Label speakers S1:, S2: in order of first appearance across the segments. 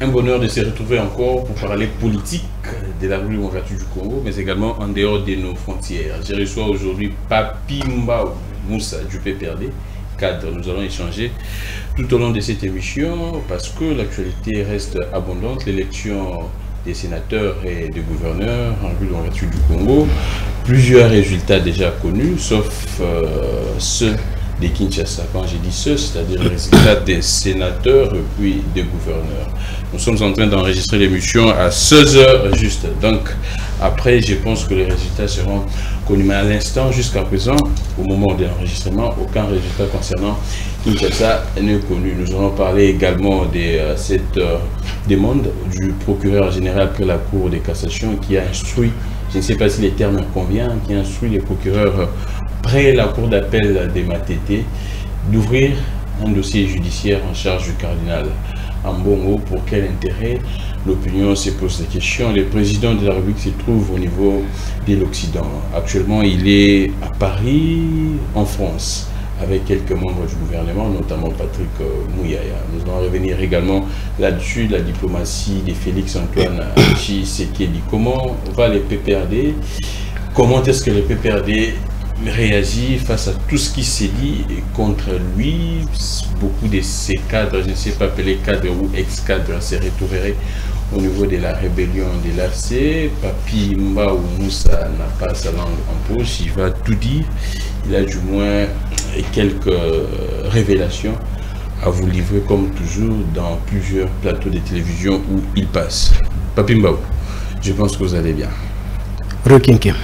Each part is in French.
S1: Un bonheur de se retrouver encore pour parler politique de la République démocratique du Congo, mais également en dehors de nos frontières. Je reçois aujourd'hui Papi Mbao Moussa du PPRD, cadre. Nous allons échanger tout au long de cette émission parce que l'actualité reste abondante. L'élection des sénateurs et des gouverneurs en République démocratique du Congo, plusieurs résultats déjà connus, sauf ceux de Kinshasa. Quand j'ai dit ceux, c'est-à-dire les résultats des sénateurs et puis des gouverneurs. Nous sommes en train d'enregistrer l'émission à 16h juste. Donc, après, je pense que les résultats seront connus. Mais à l'instant, jusqu'à présent, au moment de l'enregistrement, aucun résultat concernant Kinshasa n'est connu. Nous allons parler également de cette demande du procureur général près la Cour de cassation qui a instruit, je ne sais pas si les termes conviennent, qui a instruit les procureurs près la Cour d'appel de Matete d'ouvrir un dossier judiciaire en charge du cardinal Ambongo. Pour quel intérêt? L'opinion se pose la question. Le président de la République se trouve au niveau de l'Occident. Actuellement, il est à Paris, en France, avec quelques membres du gouvernement, notamment Patrick Mouyaya. Nous allons revenir également là-dessus, la diplomatie de Félix-Antoine Tshisekedi. Comment va les PPRD? Comment est-ce que les PPRD réagit face à tout ce qui s'est dit contre lui? Beaucoup de ces cadres, je ne sais pas appeler cadres ou ex-cadres, se retrouveraient au niveau de la rébellion de l'AFC. Papi Mbao Moussa n'a pas sa langue en poche, il va tout dire. Il a du moins quelques révélations à vous livrer comme toujours dans plusieurs plateaux de télévision où il passe. Papi Mbao, je pense que vous allez bien.
S2: Requinquin.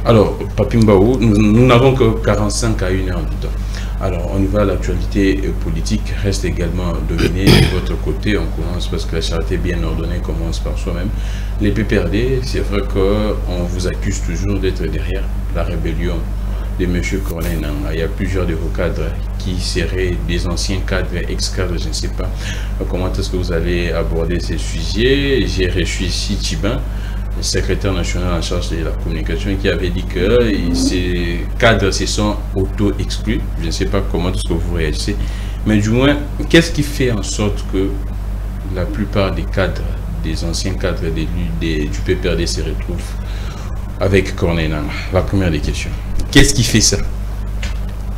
S1: Alors, Papi Mbao, nous n'avons que 45 à 1 heure du temps. Alors, on y va, l'actualité politique reste également dominée de votre côté. On commence parce que la charité bien ordonnée commence par soi-même. Les PPRD, c'est vrai qu'on vous accuse toujours d'être derrière la rébellion de M. Corneille Nangaa. Il y a plusieurs de vos cadres qui seraient des anciens cadres, ex-cadres, je ne sais pas. Comment est-ce que vous allez aborder ces sujets? J'ai reçu ici Thibin, le secrétaire national en charge de la communication, qui avait dit que ces cadres se sont auto-exclus. Je ne sais pas comment est-ce que vous réagissez, mais du moins, qu'est-ce qui fait en sorte que la plupart des cadres, des anciens cadres du PPRD se retrouvent avec Corneille Nangaa? La première des questions. Qu'est-ce qui fait ça?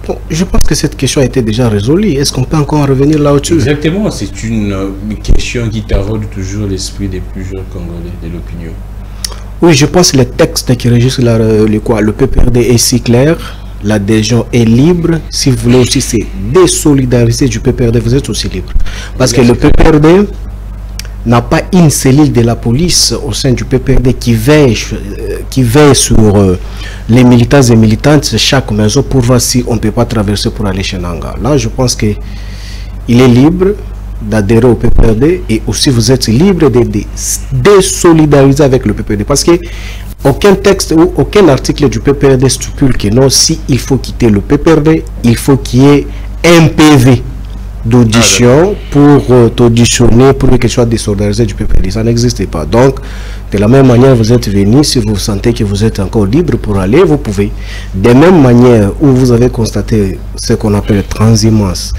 S2: Bon, je pense que cette question a été déjà résolue. Est-ce qu'on peut encore revenir là-dessus?
S1: Exactement, c'est une question qui taraude toujours l'esprit des plusieurs Congolais, de l'opinion.
S2: Oui, je pense que le texte qui régisse le PPRD est si clair. L'adhésion est libre. Si vous voulez aussi se désolidariser du PPRD, vous êtes aussi libre. Parce que le PPRD n'a pas une cellule de la police au sein du PPRD qui veille sur les militants et militantes de chaque maison pour voir si on ne peut pas traverser pour aller chez Nangaa. Là, je pense qu'il est libre d'adhérer au PPRD et aussi vous êtes libre de désolidariser avec le PPRD parce que aucun texte ou aucun article du PPRD stipule que non, si il faut quitter le PPRD, il faut qu'il y ait un PV d'audition pour t'auditionner pour que tu sois désolidarisé du PPRD. Ça n'existe pas. Donc, de la même manière, vous êtes venu, si vous sentez que vous êtes encore libre pour aller, vous pouvez. De même manière où vous avez constaté ce qu'on appelle transhumance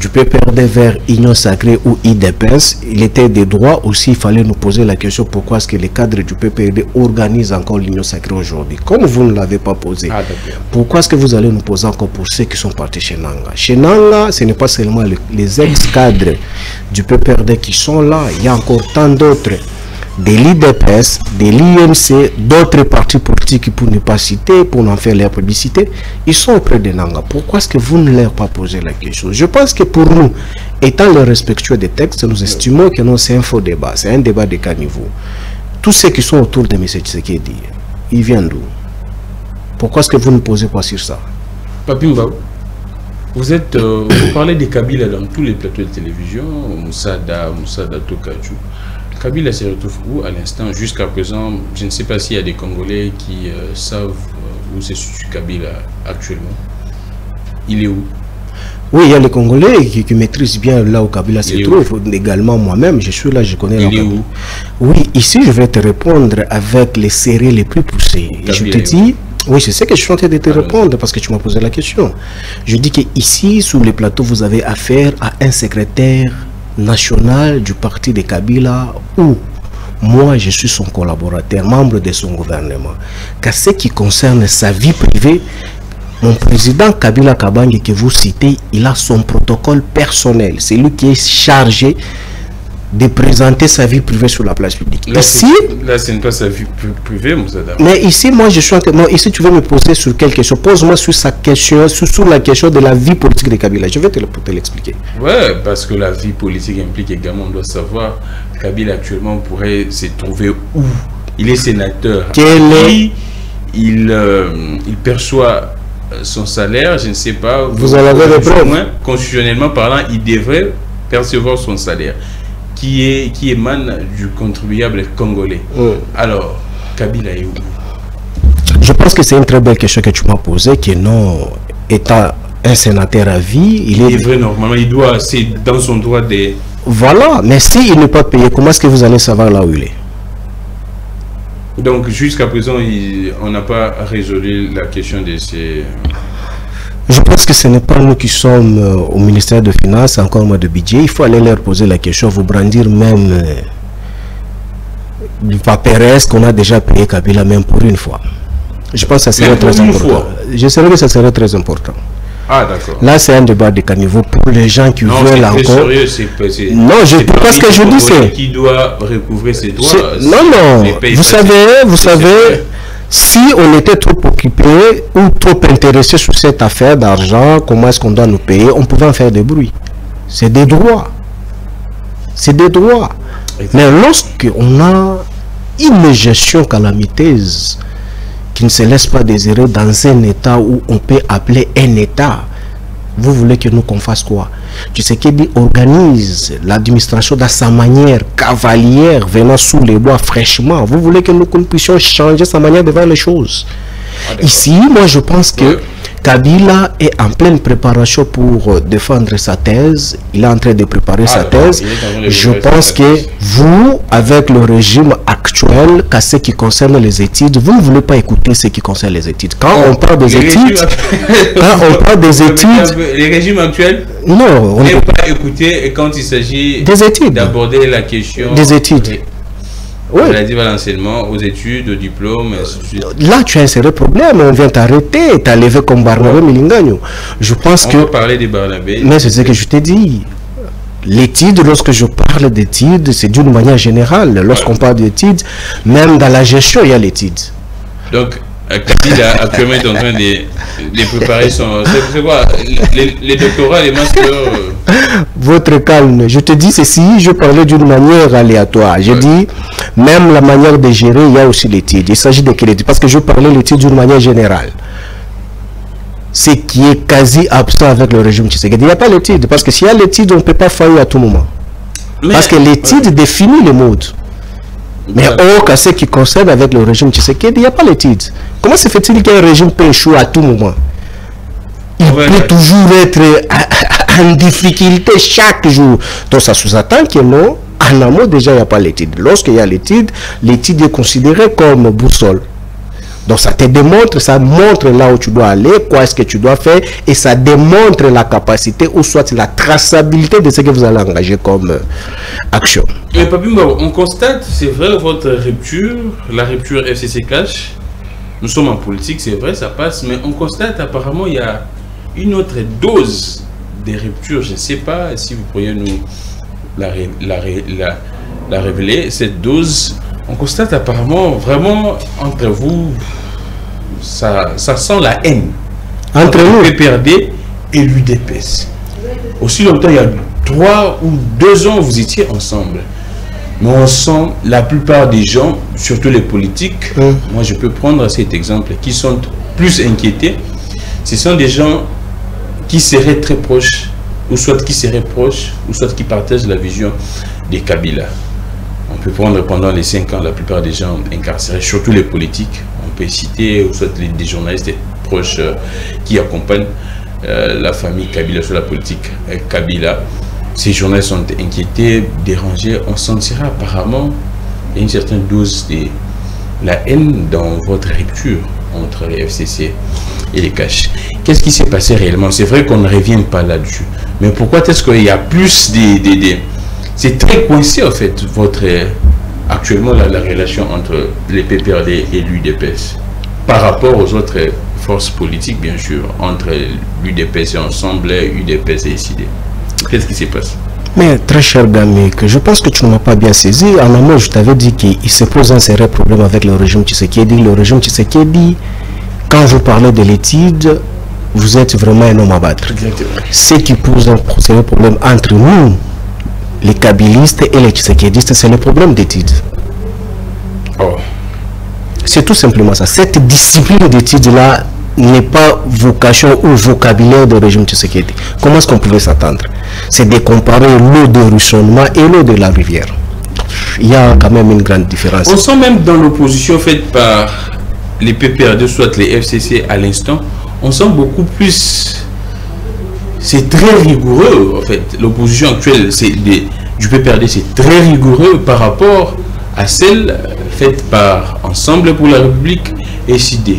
S2: du PPRD vers Union Sacrée ou IDPS, il était des droits aussi, il fallait nous poser la question pourquoi est-ce que les cadres du PPRD organisent encore l'Union Sacrée aujourd'hui. Comme vous ne l'avez pas posé, pourquoi est-ce que vous allez nous poser encore pour ceux qui sont partis chez Nangaa? Chez Nangaa, ce n'est pas seulement les ex-cadres du PPRD qui sont là, il y a encore tant d'autres, de l'IDPS, de l'IMC, d'autres partis politiques pour ne pas citer, pour n'en faire leur publicité, ils sont auprès de Nangaa. Pourquoi est-ce que vous ne leur pas posé la question? Je pense que pour nous, étant le respectueux des textes, nous estimons que non, c'est un faux débat, c'est un débat de caniveau. Tous ceux qui sont autour de M. Tshisekedi, ils viennent d'où? Pourquoi est-ce que vous ne posez pas sur ça?
S1: Papi Mbao, vous parlez de Kabila dans tous les plateaux de télévision, Moussa Tokadjou. Kabila se retrouve où à l'instant? Jusqu'à présent, je ne sais pas s'il y a des Congolais qui savent où se situe Kabila actuellement. Il est où?
S2: Oui, il y a les Congolais qui maîtrisent bien là où Kabila se trouve. Également moi-même, je suis là, je connais la Kabila. Oui, ici je vais te répondre avec les séries les plus poussées. Et je te dis, oui, je sais que je suis en train de te répondre parce que tu m'as posé la question. Je dis que ici, sur les plateaux, vous avez affaire à un secrétaire national du parti de Kabila où moi je suis son collaborateur, membre de son gouvernement. Qu'à ce qui concerne sa vie privée, mon président Kabila Kabange que vous citez, il a son protocole personnel. C'est lui qui est chargé de présenter sa vie privée sur la place publique.
S1: Là,
S2: ici,
S1: ce n'est pas sa vie privée, Moussa Dam.
S2: mais ici, moi, je suis en train... Non, ici, tu veux me poser sur quelle question? Pose-moi sur sa question, sur la question de la vie politique de Kabila. Je vais te l'expliquer.
S1: Ouais, parce que la vie politique implique également, on doit savoir, Kabila actuellement pourrait se trouver où? Il est sénateur. Il perçoit son salaire, je ne sais pas.
S2: Vous en avez les preuves.
S1: Constitutionnellement parlant, il devrait percevoir son salaire qui émane du contribuable congolais. Alors, Kabila est où?
S2: Je pense que c'est une très belle question que tu m'as posée, que non, étant un sénateur à vie, il est
S1: vrai normalement, il doit, c'est dans son droit de...
S2: Voilà, mais s'il n'est pas payé, comment est-ce que vous allez savoir là où il est?
S1: Donc jusqu'à présent, on n'a pas résolu la question de ces...
S2: Je pense que ce n'est pas nous qui sommes au ministère de Finances, encore moins de budget. Il faut aller leur poser la question, vous brandir même du paperasse qu'on a déjà payé Kabila même pour une fois. Je pense que ça serait très important. Je sais que ça serait très important.
S1: Ah d'accord.
S2: Là c'est un débat de caniveau pour les gens qui veulent encore.
S1: Sérieux,
S2: non, parce que je dis c'est
S1: qui doit recouvrer ses droits.
S2: Non, vous savez, si on était trop occupé ou trop intéressé sur cette affaire d'argent, comment est-ce qu'on doit nous payer, on pouvait en faire des bruits. C'est des droits. C'est des droits. Mais lorsqu'on a une gestion calamiteuse qui ne se laisse pas désirer dans un état où on peut appeler un état, vous voulez que nous qu'on fasse quoi? Tu sais qu'il organise l'administration dans sa manière cavalière, venant sous les bois fraîchement. Vous voulez que nous puissions changer sa manière de voir les choses. Ici, moi je pense que Kabila est en pleine préparation pour défendre sa thèse. Il est en train de préparer sa thèse. Je pense que vous, avec le régime actuel, qu'à ce qui concerne les études, vous ne voulez pas écouter ce qui concerne les études. Quand on parle des études,
S1: les régimes actuels,
S2: non, on ne
S1: peut pas écouter quand il s'agit
S2: des études,
S1: d'aborder la question
S2: des études.
S1: Oui. Relative à l'enseignement, aux études, au diplôme, ainsi de suite.
S2: Là, tu as un sérieux problème. On vient t'arrêter. Tu as levé comme Barnabé Milingagno. Je pense que...
S1: On peut parler des Barnabé.
S2: Mais c'est ce que je t'ai dit. L'étude, lorsque je parle d'études, c'est d'une manière générale. Lorsqu'on parle d'études, même dans la gestion, il y a l'étude.
S1: Donc, Kabila actuellement est en train de préparer son... C'est quoi? Les doctorats, les masters...
S2: Votre calme. Je te dis ceci, je parlais d'une manière aléatoire. Je dis, même la manière de gérer, il y a aussi l'étude. Il s'agit de quelle étude? Parce que je parlais de l'étude d'une manière générale. Ce qui est quasi absent avec le régime Tshisekedi. Il n'y a pas l'étude. Parce que s'il y a l'étude, on ne peut pas faillir à tout moment. Parce que l'étude définit le mode. Mais or, à ce qui concerne avec le régime Tshisekedi, il n'y a pas l'étude. Comment se fait-il qu'un régime peut échouer à tout moment? Il peut toujours être en difficulté chaque jour. Donc ça sous-attend que non, en amont déjà il n'y a pas l'étude. Lorsqu'il y a l'étude est considérée comme boussole. Donc ça te démontre, ça montre là où tu dois aller, quoi est-ce que tu dois faire, et ça démontre la capacité ou soit la traçabilité de ce que vous allez engager comme action.
S1: Mais Papimba, on constate, c'est vrai, votre rupture, la rupture FCC Cash, nous sommes en politique, c'est vrai, ça passe, mais on constate apparemment il y a une autre dose de rupture, je ne sais pas si vous pourriez nous la révéler, cette dose. On constate apparemment vraiment entre vous, ça sent la haine
S2: entre nous,
S1: le PPRD et l'UDPS. Aussi longtemps, il y a 3 ou 2 ans, vous étiez ensemble. Mais on sent la plupart des gens, surtout les politiques, moi je peux prendre cet exemple, qui sont plus inquiétés. Ce sont des gens qui seraient très proches, ou soit qui seraient proches, ou soit qui partagent la vision des Kabila. On peut prendre pendant les 5 ans la plupart des gens incarcérés, surtout les politiques. On peut citer ou soit des journalistes proches qui accompagnent la famille Kabila sur la politique Kabila. Ces journalistes sont inquiétés, dérangés. On sentira apparemment une certaine dose de la haine dans votre rupture entre les FCC et les Cash. Qu'est-ce qui s'est passé réellement? C'est vrai qu'on ne revient pas là-dessus. Mais pourquoi est-ce qu'il y a plus c'est très coincé en fait, actuellement la relation entre les PPRD et l'UDPS par rapport aux autres forces politiques, bien sûr, entre l'UDPS et Ensemble, UDPS et SID. Qu'est-ce qui se passe?
S2: Mais très cher Gamik, je pense que tu ne m'as pas bien saisi. En amont, je t'avais dit qu'il se pose un sérieux problème avec le régime Tshisekedi. Le régime Tshisekedi, quand vous parlez de l'étude, vous êtes vraiment un homme à battre. Ce qui pose un sérieux problème entre nous, les kabylistes et les tshisekidistes, c'est le problème d'étude.
S1: Oh.
S2: C'est tout simplement ça. Cette discipline d'étude-là n'est pas vocation ou vocabulaire du régime Tshisekedi. Comment est-ce qu'on pouvait s'attendre? C'est de comparer l'eau de ruissellement et l'eau de la rivière. Il y a quand même une grande différence.
S1: On sent même dans l'opposition faite par les PPRD, soit les FCC à l'instant, on sent beaucoup plus... C'est très rigoureux, en fait. L'opposition actuelle du PPRD, c'est très rigoureux par rapport à celle faite par Ensemble pour la République et SID.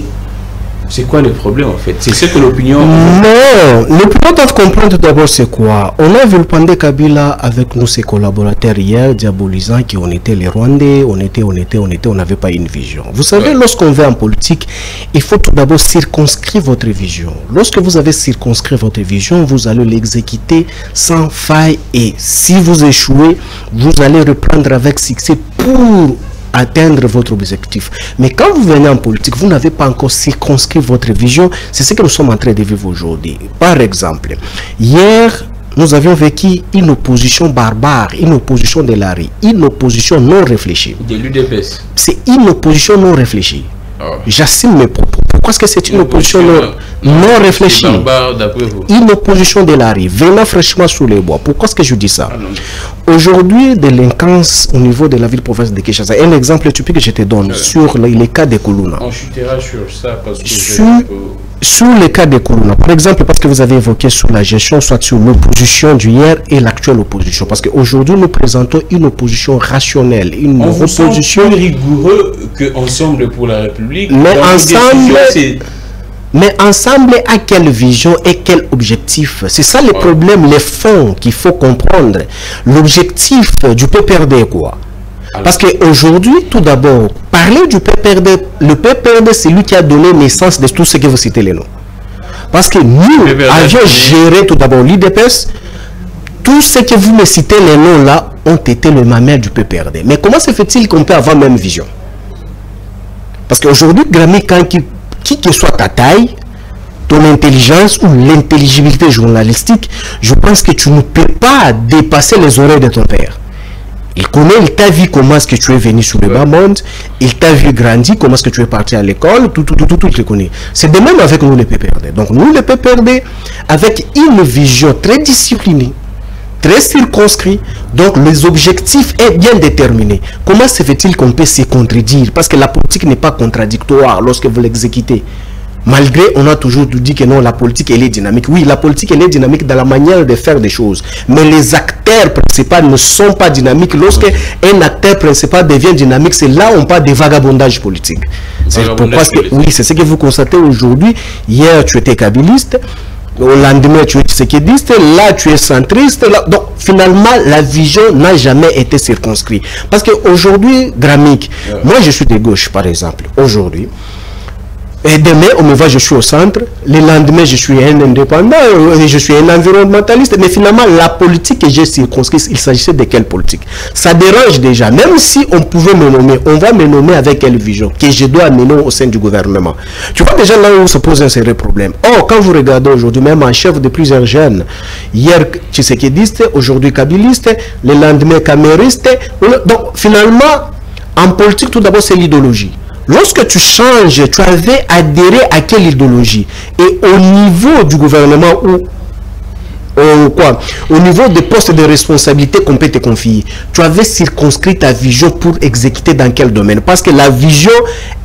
S1: C'est quoi le problème en fait? C'est ce que l'opinion...
S2: Non, l'opinion doit comprendre d'abord c'est quoi. On a vu le Pandé Kabila avec nous, ses collaborateurs hier, diabolisant qu'on était les Rwandais, on n'avait pas une vision. Vous savez, lorsqu'on va en politique, il faut tout d'abord circonscrire votre vision. Lorsque vous avez circonscrit votre vision, vous allez l'exécuter sans faille et si vous échouez, vous allez reprendre avec succès pour atteindre votre objectif. Mais quand vous venez en politique, vous n'avez pas encore circonscrit votre vision. C'est ce que nous sommes en train de vivre aujourd'hui. Par exemple, hier, nous avions vécu une opposition barbare, une opposition de la rue, une opposition non réfléchie.
S1: De l'UDPS.
S2: C'est une opposition non réfléchie. Oh. J'assume mes propos. Pourquoi est-ce que c'est une opposition non réfléchie? Une opposition de la rue, venant fraîchement sous les bois. Pourquoi est-ce que je dis ça? Aujourd'hui, délinquance au niveau de la ville-province de Kinshasa. Un exemple typique que je te donne sur les cas de Koulouna.
S1: On chutera sur ça parce que
S2: sur les cas de Koulouna, par exemple, parce que vous avez évoqué sur la gestion, soit sur l'opposition d'hier et l'actuelle opposition. Parce qu'aujourd'hui, nous présentons une opposition rationnelle, une opposition
S1: plus rigoureux que Ensemble pour la République.
S2: Mais ensemble, à quelle vision et quel objectif? C'est ça le problème, les fonds qu'il faut comprendre. L'objectif du PPRD quoi? Parce qu'aujourd'hui, tout d'abord, parler du PPRD, le PPRD, c'est lui qui a donné naissance de tout ce que vous citez les noms. Parce que nous avions géré tout d'abord l'IDPS, tout ce que vous me citez les noms là ont été le mamelle du PPRD. Mais comment se fait-il qu'on peut avoir même vision? Parce qu'aujourd'hui, Grammy, qui que soit ta taille, ton intelligence ou l'intelligibilité journalistique, je pense que tu ne peux pas dépasser les oreilles de ton père. Il connaît, il t'a vu comment est-ce que tu es venu sur le bas monde, il t'a vu grandir, comment est-ce que tu es parti à l'école, tout, il te connaît. C'est de même avec nous les PPRD. Donc nous les PPRD, avec une vision très disciplinée, très circonscrit, donc les objectifs est bien déterminé. Comment se fait-il qu'on peut se contredire? Parce que la politique n'est pas contradictoire lorsque vous l'exécutez. Malgré, on a toujours dit que non, la politique elle est dynamique. Oui, la politique elle est dynamique dans la manière de faire des choses. Mais les acteurs principaux ne sont pas dynamiques. Lorsque un acteur principal devient dynamique, c'est là où on parle de vagabondage politique. C'est pourquoi oui, c'est ce que vous constatez aujourd'hui. Hier, tu étais kabyliste. Au lendemain, tu es tshisekidiste, là, tu es centriste. Là. Donc, finalement, la vision n'a jamais été circonscrite. Parce qu'aujourd'hui, Gramik, moi, je suis de gauche, par exemple. Aujourd'hui, et demain, on me voit, je suis au centre. Le lendemain, je suis un indépendant, je suis un environnementaliste. Mais finalement, la politique que j'ai circonscrite, il s'agissait de quelle politique? Ça dérange déjà. Même si on pouvait me nommer, on va me nommer avec quelle vision que je dois mener au sein du gouvernement. Tu vois déjà là où se pose un sérieux problème. Or, quand vous regardez aujourd'hui, même en chef de plusieurs jeunes, hier tshisekidiste, aujourd'hui kabyliste, le lendemain camériste. Donc, finalement, en politique, tout d'abord, c'est l'idéologie. Lorsque tu changes, tu avais adhéré à quelle idéologie? Et au niveau du gouvernement au niveau des postes de responsabilité qu'on peut te confier, tu avais circonscrit ta vision pour exécuter dans quel domaine? Parce que la vision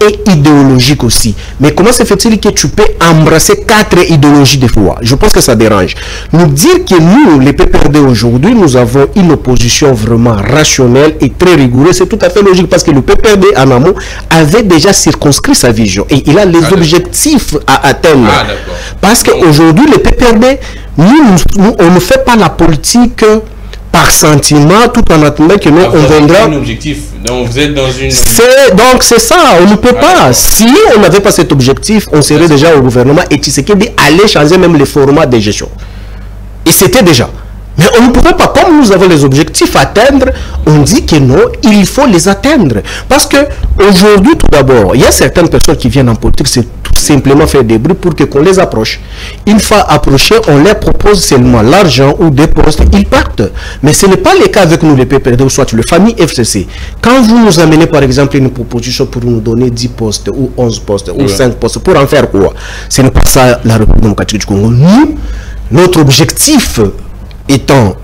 S2: est idéologique aussi. Mais comment se fait-il que tu peux embrasser 4 idéologies de fois? Je pense que ça dérange. Nous dire que nous, les PPRD aujourd'hui, nous avons une opposition vraiment rationnelle et très rigoureuse, c'est tout à fait logique parce que le PPRD en amont avait déjà circonscrit sa vision et il a les objectifs à atteindre. Parce qu'aujourd'hui, les PPRD, nous, on ne fait pas la politique par sentiment, tout en attendant que nous, on viendra...
S1: un objectif, donc vous êtes dans une...
S2: Donc c'est ça, on ne peut pas. Si on n'avait pas cet objectif, on serait déjà au gouvernement et Tshisekedi allait changer même les formats de gestion. Et c'était déjà. Mais on ne pouvait pas, comme nous avons les objectifs à atteindre, on dit que non, il faut les atteindre. Parce que aujourd'hui, tout d'abord, il y a certaines personnes qui viennent en politique, c'est tout simplement faire des bruits pour qu'on les approche. Une fois approchés, on leur propose seulement l'argent ou des postes, ils partent. Mais ce n'est pas le cas avec nous, les PPRD, ou soit le famille FCC. Quand vous nous amenez, par exemple, une proposition pour nous donner 10 postes, ou 11 postes, ou 5 postes, pour en faire quoi? Ce n'est pas ça la République démocratique du Congo. Nous, notre objectif étant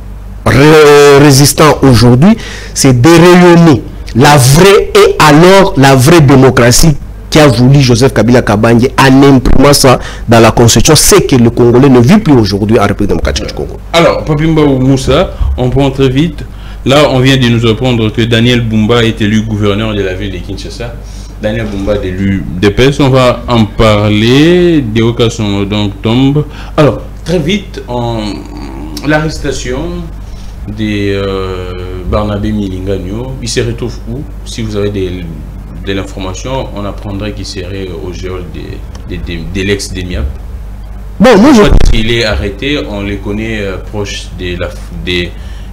S2: résistant aujourd'hui, c'est de rayonner la vraie et alors la vraie démocratie qui a voulu Joseph Kabila Kabange en imprimant ça dans la constitution, c'est que le Congolais ne vit plus aujourd'hui en République démocratique du Congo.
S1: Alors, Papimba ou Moussa, on prend très vite. Là, on vient de nous apprendre que Daniel Bumba est élu gouverneur de la ville de Kinshasa. Daniel Bumba est élu DPS. On va en parler. Des occasions donc tombent. Alors, très vite, l'arrestation de Barnabé Milingano, il se retrouve où? Si vous avez de l'information, on apprendrait qu'il serait au géol de l'ex-DEMIAP.
S2: Bon, moi
S1: il est arrêté, on le connaît proche de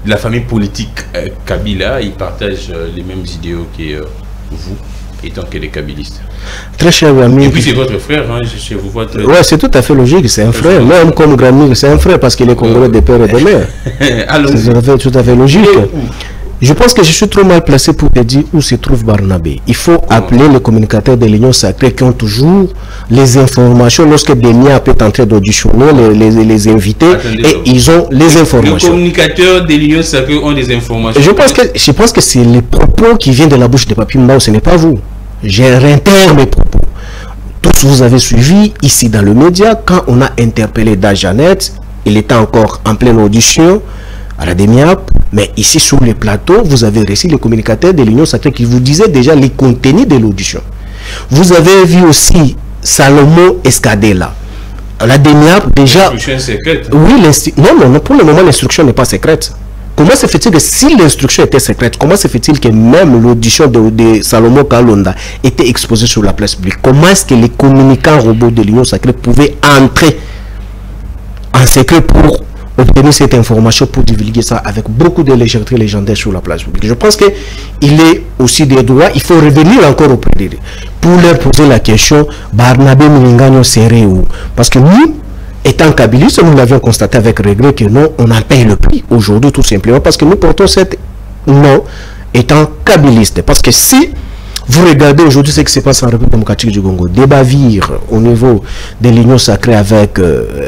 S1: la famille politique Kabila. Il partage les mêmes idéaux que vous, étant que des kabylistes.
S2: Très cher ami.
S1: Et puis c'est votre frère, hein, je vous vois très...
S2: Ouais, c'est tout à fait logique, c'est un frère. Même comme Grammy, c'est un frère parce qu'il est congolais de père et de mère. C'est tout à fait logique. Je pense que je suis trop mal placé pour te dire où se trouve Barnabé. Il faut appeler les communicateurs de l'Union Sacrée qui ont toujours les informations lorsque Demiap est en train d'auditionner les invités. Attendez, et ils ont les informations.
S1: Les communicateurs de l'Union Sacrée ont des informations.
S2: Je pense que c'est les propos qui viennent de la bouche de Papi Mbao, ce n'est pas vous. Je réintègre mes propos. Tous vous avez suivi ici dans le média quand on a interpellé Dajanet, il était encore en pleine audition à la DEMIAP, mais ici sur les plateaux, vous avez reçu les communicateurs de l'Union Sacrée qui vous disaient déjà les contenus de l'audition. Vous avez vu aussi Salomon Escadela. La DEMIAP déjà...
S1: L'instruction est secrète.
S2: Oui, non, pour le moment l'instruction n'est pas secrète. Comment se fait-il que si l'instruction était secrète, comment se fait-il que même l'audition de Salomon Kalonda était exposée sur la place publique? Comment est-ce que les communicants robots de l'Union Sacrée pouvaient entrer en secret pour obtenir cette information, pour divulguer ça avec beaucoup de légèreté légendaire sur la place publique? Je pense qu'il est aussi des droits, il faut revenir encore auprès d'eux pour leur poser la question, Barnabé Milingano serait où? Parce que nous, étant kabylistes, nous l'avions constaté avec regret que non, on en paye le prix aujourd'hui tout simplement parce que nous portons cette non étant kabylistes. Parce que si vous regardez aujourd'hui ce qui se passe en République démocratique du Congo, des bavires au niveau de l'Union Sacrée avec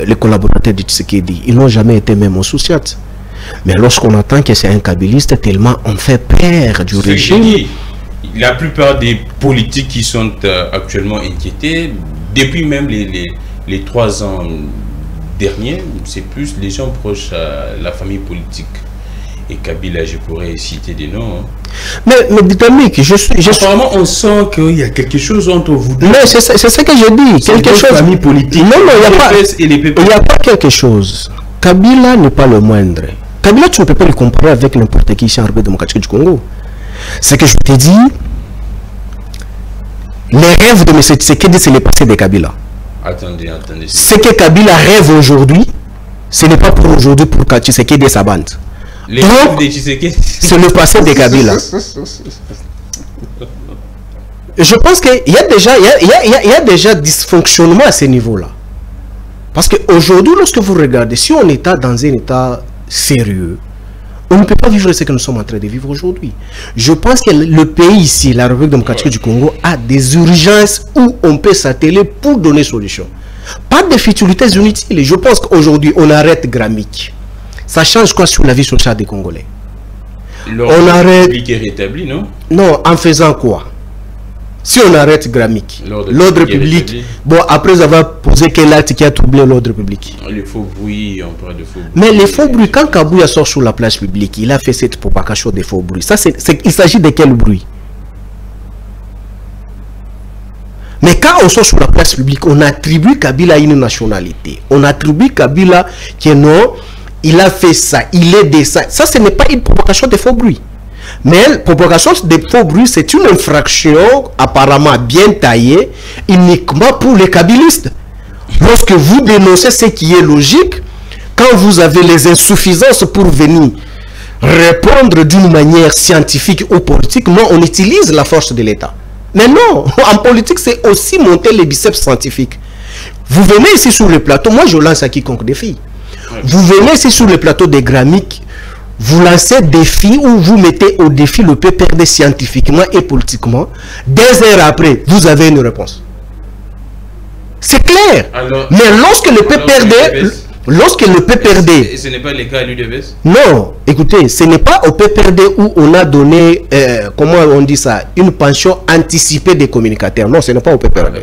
S2: les collaborateurs de Tshisekedi, ils n'ont jamais été même au Souciat. Mais lorsqu'on entend que c'est un kabyliste, tellement on fait peur du régime.
S1: La plupart des politiques qui sont actuellement inquiétés, depuis même les 3 ans derniers, c'est plus les gens proches à la famille politique. Et Kabila, je pourrais citer des noms. Hein.
S2: Mais dynamique,
S1: apparemment, on sent qu'il y a quelque chose entre vous deux.
S2: Mais c'est ce que je dis. Quelque chose.
S1: Famille politique.
S2: Non, il n'y a pas quelque chose. Kabila n'est pas le moindre. Kabila, tu ne peux pas le comparer avec n'importe qui ici en République démocratique du Congo. C'est que je te dis, les rêves de M. Tshisekedi, c'est le passé de Kabila.
S1: Attendez.
S2: Ce que Kabila rêve aujourd'hui, ce n'est pas pour aujourd'hui pour Tshisekedi et sa bande.
S1: Les rêves de Tshisekedi,
S2: c'est le passé de Kabila. Je pense qu'il y a déjà dysfonctionnement à ce niveau-là. Parce qu'aujourd'hui, lorsque vous regardez, si on est dans un état sérieux, on ne peut pas vivre ce que nous sommes en train de vivre aujourd'hui. Je pense que le pays ici, la République démocratique du Congo, a des urgences où on peut s'atteler pour donner solution. Pas de futilités inutiles. Je pense qu'aujourd'hui, on arrête Grammic. Ça change quoi sur la vie sociale des Congolais?
S1: L'ordre public est rétabli, non?
S2: Non, en faisant quoi? Si on arrête Grammic, l'ordre public, bon, après avoir posé quel acte qui a troublé l'ordre public?
S1: Les faux bruits, on parle de faux bruits.
S2: Mais les faux bruits, quand Kabouya sort sur la place publique, il a fait cette propagation des faux bruits. Ça, il s'agit de quel bruit? Mais quand on sort sur la place publique, on attribue Kabila à une nationalité. On attribue Kabila qui est non, il a fait ça, il est de ça. Ça, ce n'est pas une provocation de faux bruits. Mais la provocation de faux bruits, c'est une infraction apparemment bien taillée, uniquement pour les kabylistes. Lorsque vous dénoncez ce qui est logique, quand vous avez les insuffisances pour venir répondre d'une manière scientifique ou politique, non, on utilise la force de l'État. Mais non, en politique, c'est aussi monter les biceps scientifiques. Vous venez ici sur le plateau, moi je lance à quiconque défi. Vous venez ici sur le plateau des Gramiques, vous lancez défi ou vous mettez au défi le PPRD scientifiquement et politiquement. 2 heures après, vous avez une réponse. C'est clair. Alors, mais lorsque le PPRD... Lorsque le PPRD...
S1: Ce n'est pas le cas à l'UDPS?
S2: Non, écoutez, ce n'est pas au PPRD où on a donné, comment on dit ça, une pension anticipée des communicateurs. Non, ce n'est pas au PPRD.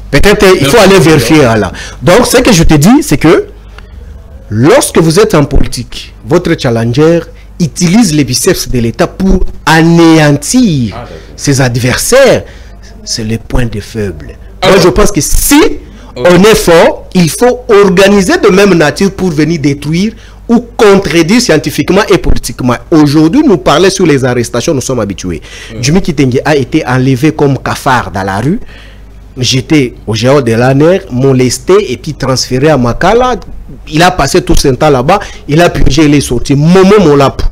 S2: Peut-être il faut aller vérifier là. Donc, ce que je te dis, c'est que lorsque vous êtes en politique, votre challenger utilise les biceps de l'État pour anéantir ses adversaires. C'est le point de faible. Moi, je pense que si on est fort, il faut organiser de même nature pour venir détruire ou contredire scientifiquement et politiquement. Aujourd'hui, nous parlons sur les arrestations, nous sommes habitués. Jimmy Kitenge a été enlevé comme cafard dans la rue. J'étais au géant de l'ANER, molesté et puis transféré à Makala. Il a passé tout son temps là-bas. Il a purgé, il est sorti. Momo Molapu.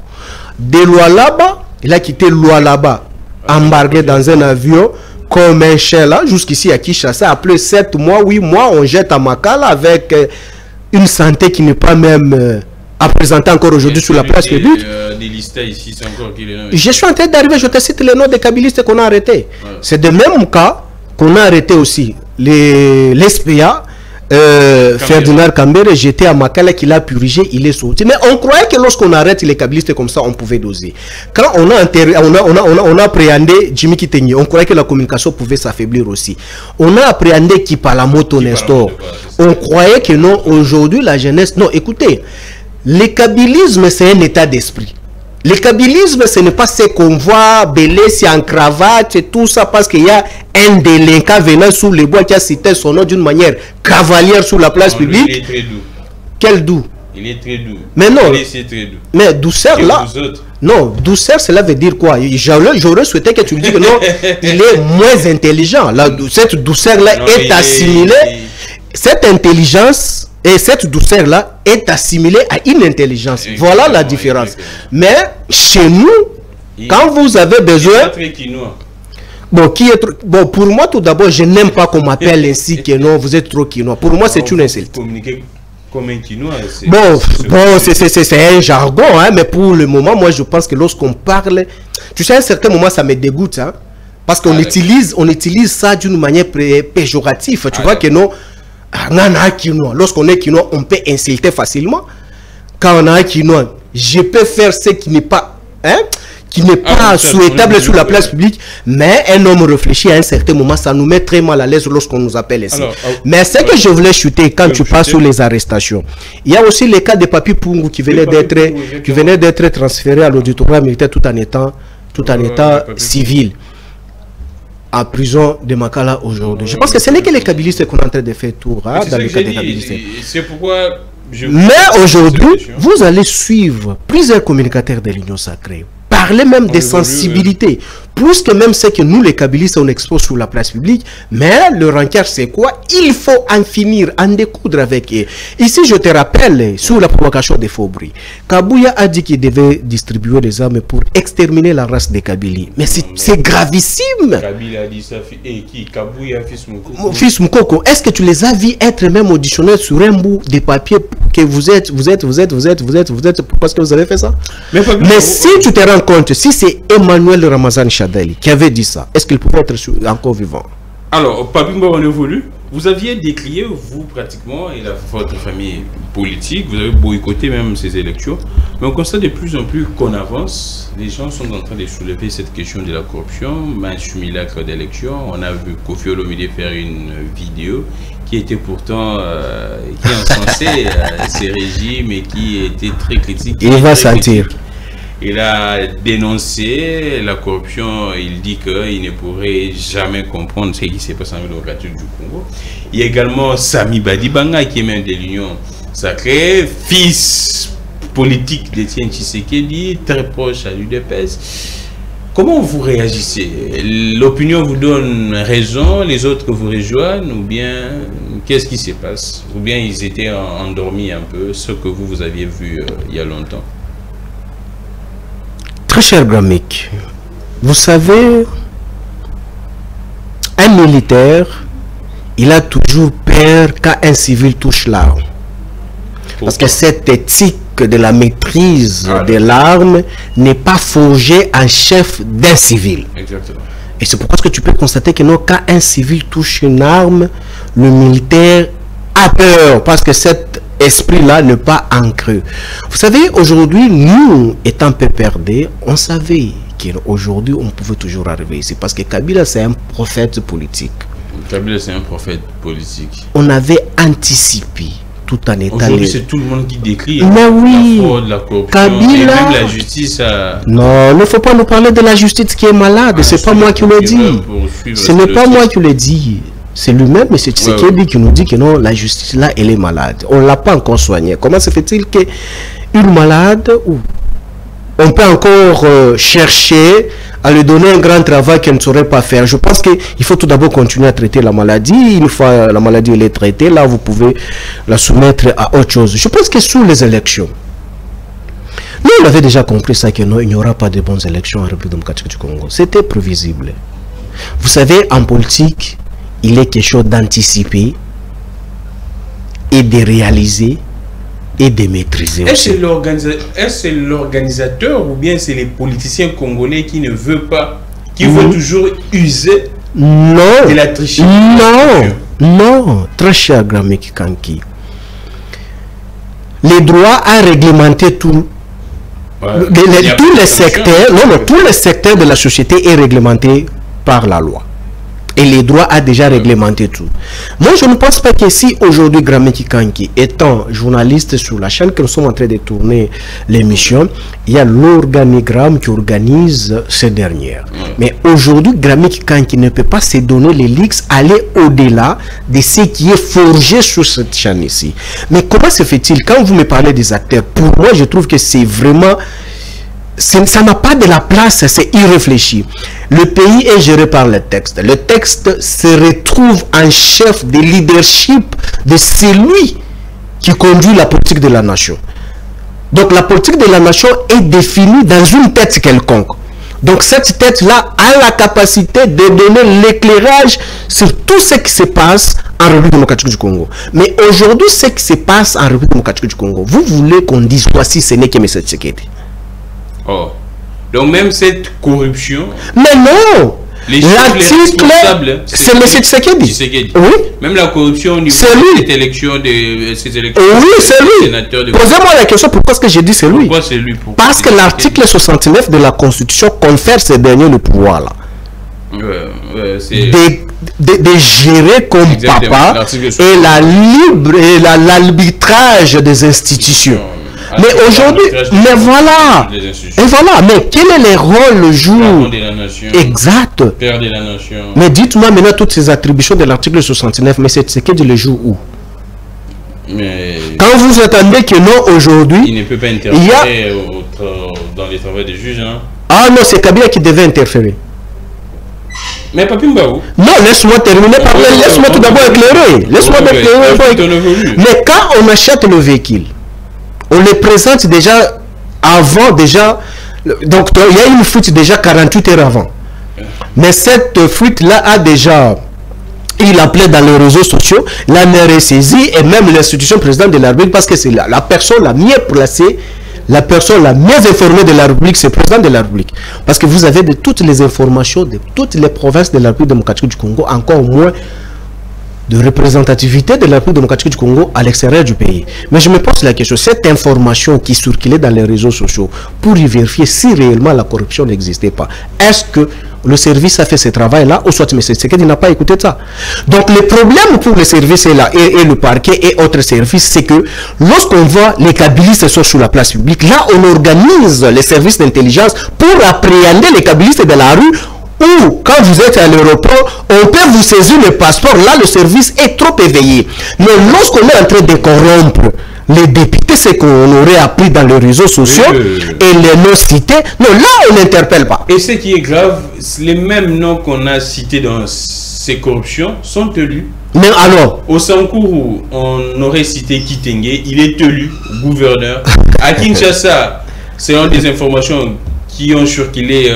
S2: De Lualaba, il a quitté Lualaba, embarqué dans un avion comme un chien là, jusqu'ici à Kinshasa. Après 7 mois, 8 mois, on jette à Makala avec une santé qui n'est pas même à présenter encore aujourd'hui sur la place publique.
S1: Ici, encore
S2: je suis en train d'arriver, je te cite les noms des kabylistes qu'on a arrêtés. C'est de même cas qu'on a arrêté aussi l'SPA, Ferdinand Kambere, j'étais à Makala, qu'il a purgé, il est sorti. Mais on croyait que lorsqu'on arrête les kabylistes comme ça, on pouvait doser. Quand on a appréhendé Jimmy Kitenge, on croyait que la communication pouvait s'affaiblir aussi. On a appréhendé Kipalamoto Nestor. On croyait que non, aujourd'hui la jeunesse... Non, écoutez, le kabylisme, c'est un état d'esprit. Le kabylisme, ce n'est pas ce qu'on voit Bélé en cravate et tout ça, parce qu'il y a un délinquant venant sous les bois qui a cité son nom d'une manière cavalière sur la place publique.
S1: Il est très doux.
S2: Quel doux?
S1: Il est très doux.
S2: Mais non.
S1: Très doux.
S2: Mais douceur là. Non, douceur, cela veut dire quoi? J'aurais souhaité que tu me dises que non, il est moins intelligent. Cette douceur là est assimilée. Cette intelligence et cette douceur là est assimilée à une intelligence. Voilà la différence. Mais chez nous, quand vous avez besoin... Bon, bon, pour moi, tout d'abord, je n'aime pas qu'on m'appelle ainsi que non, vous êtes trop quinois. Pour moi, c'est une insulte.
S1: Comme un quinois,
S2: c'est un jargon, hein, mais pour le moment, moi, je pense que lorsqu'on parle... Tu sais, à un certain moment, ça me dégoûte, hein, parce qu'on utilise ça d'une manière péjorative. Tu vois que non... Lorsqu'on est quinois, on peut insulter facilement. Quand on a un quinois, je peux faire ce qui n'est pas, souhaitable sur la place publique, mais un homme réfléchi à un certain moment, ça nous met très mal à l'aise lorsqu'on nous appelle ainsi. Mais ce que je voulais chuter quand tu parles sur les arrestations, il y a aussi le cas de Papi Pungu qui venait d'être transféré à l'auditorium militaire tout en étant civil. À prison de Makala aujourd'hui. Je pense que ce n'est que les kabylistes qu'on est en train de faire tour dans le cas des kabylistes.
S1: C'est pourquoi
S2: mais aujourd'hui, vous allez suivre plusieurs communicateurs de l'Union Sacrée. Parler même des sensibilités. Plus que même ce que nous, les kabylistes, on expose sur la place publique. Mais le rancœur, c'est quoi? Il faut en finir, en découdre avec eux. Ici, je te rappelle, sur la provocation des faux bruits, Kabouya a dit qu'il devait distribuer des armes pour exterminer la race des Kabylie. Mais c'est gravissime.
S1: Kabila a dit ça. Et qui? Kabouya, fils Moukoko.
S2: Fils Moukoko, est-ce que tu les as vus être même auditionnés sur un bout de papier que vous êtes, parce que vous avez fait ça? Mais si tu te rends compte, si c'est Emmanuel Ramazan Chadali qui avait dit ça, est-ce qu'il pouvait être encore vivant?
S1: Alors, Papimba, on évolue. Vous aviez décrié, vous pratiquement, et votre famille politique, vous avez boycotté même ces élections. Mais on constate de plus en plus qu'on avance. Les gens sont en train de soulever cette question de la corruption, un simulacre d'élection. On a vu Kofi Olomide faire une vidéo qui était pourtant, qui encensait ces régimes et qui était très critique.
S2: Il va sentir.
S1: Il a dénoncé la corruption. Il dit qu'il ne pourrait jamais comprendre ce qui s'est passé en démocratique du Congo. Il y a également Sami Badibanga qui est même de l'Union sacré, fils politique d'Étienne Tshisekedi, très proche à l'UDPS. Comment vous réagissez? L'opinion vous donne raison, les autres vous rejoignent, ou bien qu'est-ce qui se passe? Ou bien ils étaient endormis un peu, ce que vous aviez vu il y a longtemps?
S2: Très cher Gramik, vous savez, un militaire, il a toujours peur quand un civil touche l'arme. Parce que cette éthique de la maîtrise de l'arme n'est pas forgée en chef d'un civil.
S1: Exactement.
S2: Et c'est pourquoi que tu peux constater que non, quand un civil touche une arme, le militaire a peur parce que cet esprit-là n'est pas ancré. Vous savez, aujourd'hui, nous, étant PPRD, on savait qu'aujourd'hui, on pouvait toujours arriver ici parce que Kabila, c'est un prophète politique.
S1: Kabila, c'est un prophète politique.
S2: On avait anticipé. Tout en étant
S1: aujourd'hui, c'est tout le monde qui décrit
S2: mais oui,
S1: la fraude, la corruption,
S2: Kabila,
S1: et même la justice.
S2: Non, il ne faut pas nous parler de la justice qui est malade. C'est pas moi qui le dis. Ce n'est pas moi qui le dis. C'est lui-même, mais c'est Tshisekedi qui nous dit que non, la justice là, elle est malade. On ne l'a pas encore soignée. Comment se fait-il qu'une malade, on peut encore chercher à lui donner un grand travail qu'elle ne saurait pas faire? Je pense qu'il faut tout d'abord continuer à traiter la maladie. Une fois la maladie elle est traitée, là vous pouvez la soumettre à autre chose. Je pense que sous les élections, nous on avait déjà compris ça, que non, il n'y aura pas de bonnes élections en République démocratique du Congo. C'était prévisible. Vous savez, en politique, il est quelque chose d'anticiper et de réaliser et de maîtriser.
S1: Est-ce l'organisateur ou bien c'est les politiciens congolais qui ne veulent pas, qui veulent toujours user de la tricherie?
S2: Non, très cher Gramik Kanki. Les droits à réglementer tous les secteurs, tous les secteurs de la société est réglementé par la loi. Et les droits a déjà réglementé tout. Moi, je ne pense pas que si aujourd'hui Gramik Kanki, étant journaliste sur la chaîne que nous sommes en train de tourner l'émission, il y a l'organigramme qui organise ces dernières. Mais aujourd'hui, Gramik Kanki ne peut pas se donner les leaks, aller au-delà de ce qui est forgé sur cette chaîne ici. Mais comment se fait-il, quand vous me parlez des acteurs, pour moi, je trouve que c'est vraiment... ça n'a pas de la place, c'est irréfléchi. Le pays est géré par le texte. Le texte se retrouve en chef de leadership de celui qui conduit la politique de la nation. Donc la politique de la nation est définie dans une tête quelconque. Donc cette tête-là a la capacité de donner l'éclairage sur tout ce qui se passe en République démocratique du Congo. Mais aujourd'hui, ce qui se passe en République démocratique du Congo, vous voulez qu'on dise quoi si ce n'est que M. Tshisekedi?
S1: Oh. Donc même cette corruption...
S2: Mais non! L'article, c'est M. Tshisekedi. Oui.
S1: Même la corruption au niveau de cette élection,
S2: oui, c'est lui. Posez-moi la question, pourquoi est-ce que j'ai dit c'est lui?
S1: Pourquoi c'est lui?
S2: Parce que l'article 69 de la Constitution confère ces derniers le pouvoir là. De gérer comme papa et l'arbitrage des institutions. Mais aujourd'hui, mais voilà, et voilà, mais quel est le rôle le jour exact?
S1: Père de la nation.
S2: Mais dites-moi maintenant toutes ces attributions de l'article 69, mais c'est ce qui dit le jour où?
S1: Mais
S2: quand vous attendez que non, aujourd'hui,
S1: il ne peut pas interférer dans les travaux des juges. Hein?
S2: Ah non, c'est Kabila qui devait interférer.
S1: Mais Papi Mbaou.
S2: Non, laisse-moi terminer par là, laisse-moi tout d'abord éclairer. Laisse-moi éclairer. Mais quand on achète le véhicule, on les présente déjà avant, donc il y a une fuite déjà 48 heures avant. Mais cette fuite-là a déjà, il appelait dans les réseaux sociaux, la mère est saisie et même l'institution présidente de la République, parce que c'est la personne la mieux placée, la personne la mieux informée de la République, c'est le président de la République. Parce que vous avez de toutes les informations de toutes les provinces de la République démocratique du Congo, encore moins de représentativité de la République démocratique du Congo à l'extérieur du pays. Mais je me pose la question, cette information qui circulait dans les réseaux sociaux, pour y vérifier si réellement la corruption n'existait pas, est-ce que le service a fait ce travail-là, ou soit M. Tshisekedi n'a pas écouté ça? Donc le problème pour le service là, et le parquet et autres services, c'est que lorsqu'on voit les kabilistes sont sur la place publique, là on organise les services d'intelligence pour appréhender les kabilistes de la rue, ou quand vous êtes à l'aéroport, on peut vous saisir le passeport. Là, le service est trop éveillé. Mais lorsqu'on est en train de corrompre Les députés, c'est qu'on aurait appris dans les réseaux sociaux et les noms cités. Non, là, on n'interpelle pas.
S1: Et ce qui est grave, les mêmes noms qu'on a cités dans ces corruptions sont élus.
S2: Mais alors,
S1: au Sankourou, on aurait cité Kitenge, il est élu gouverneur. À Kinshasa, selon des informations qui ont circulé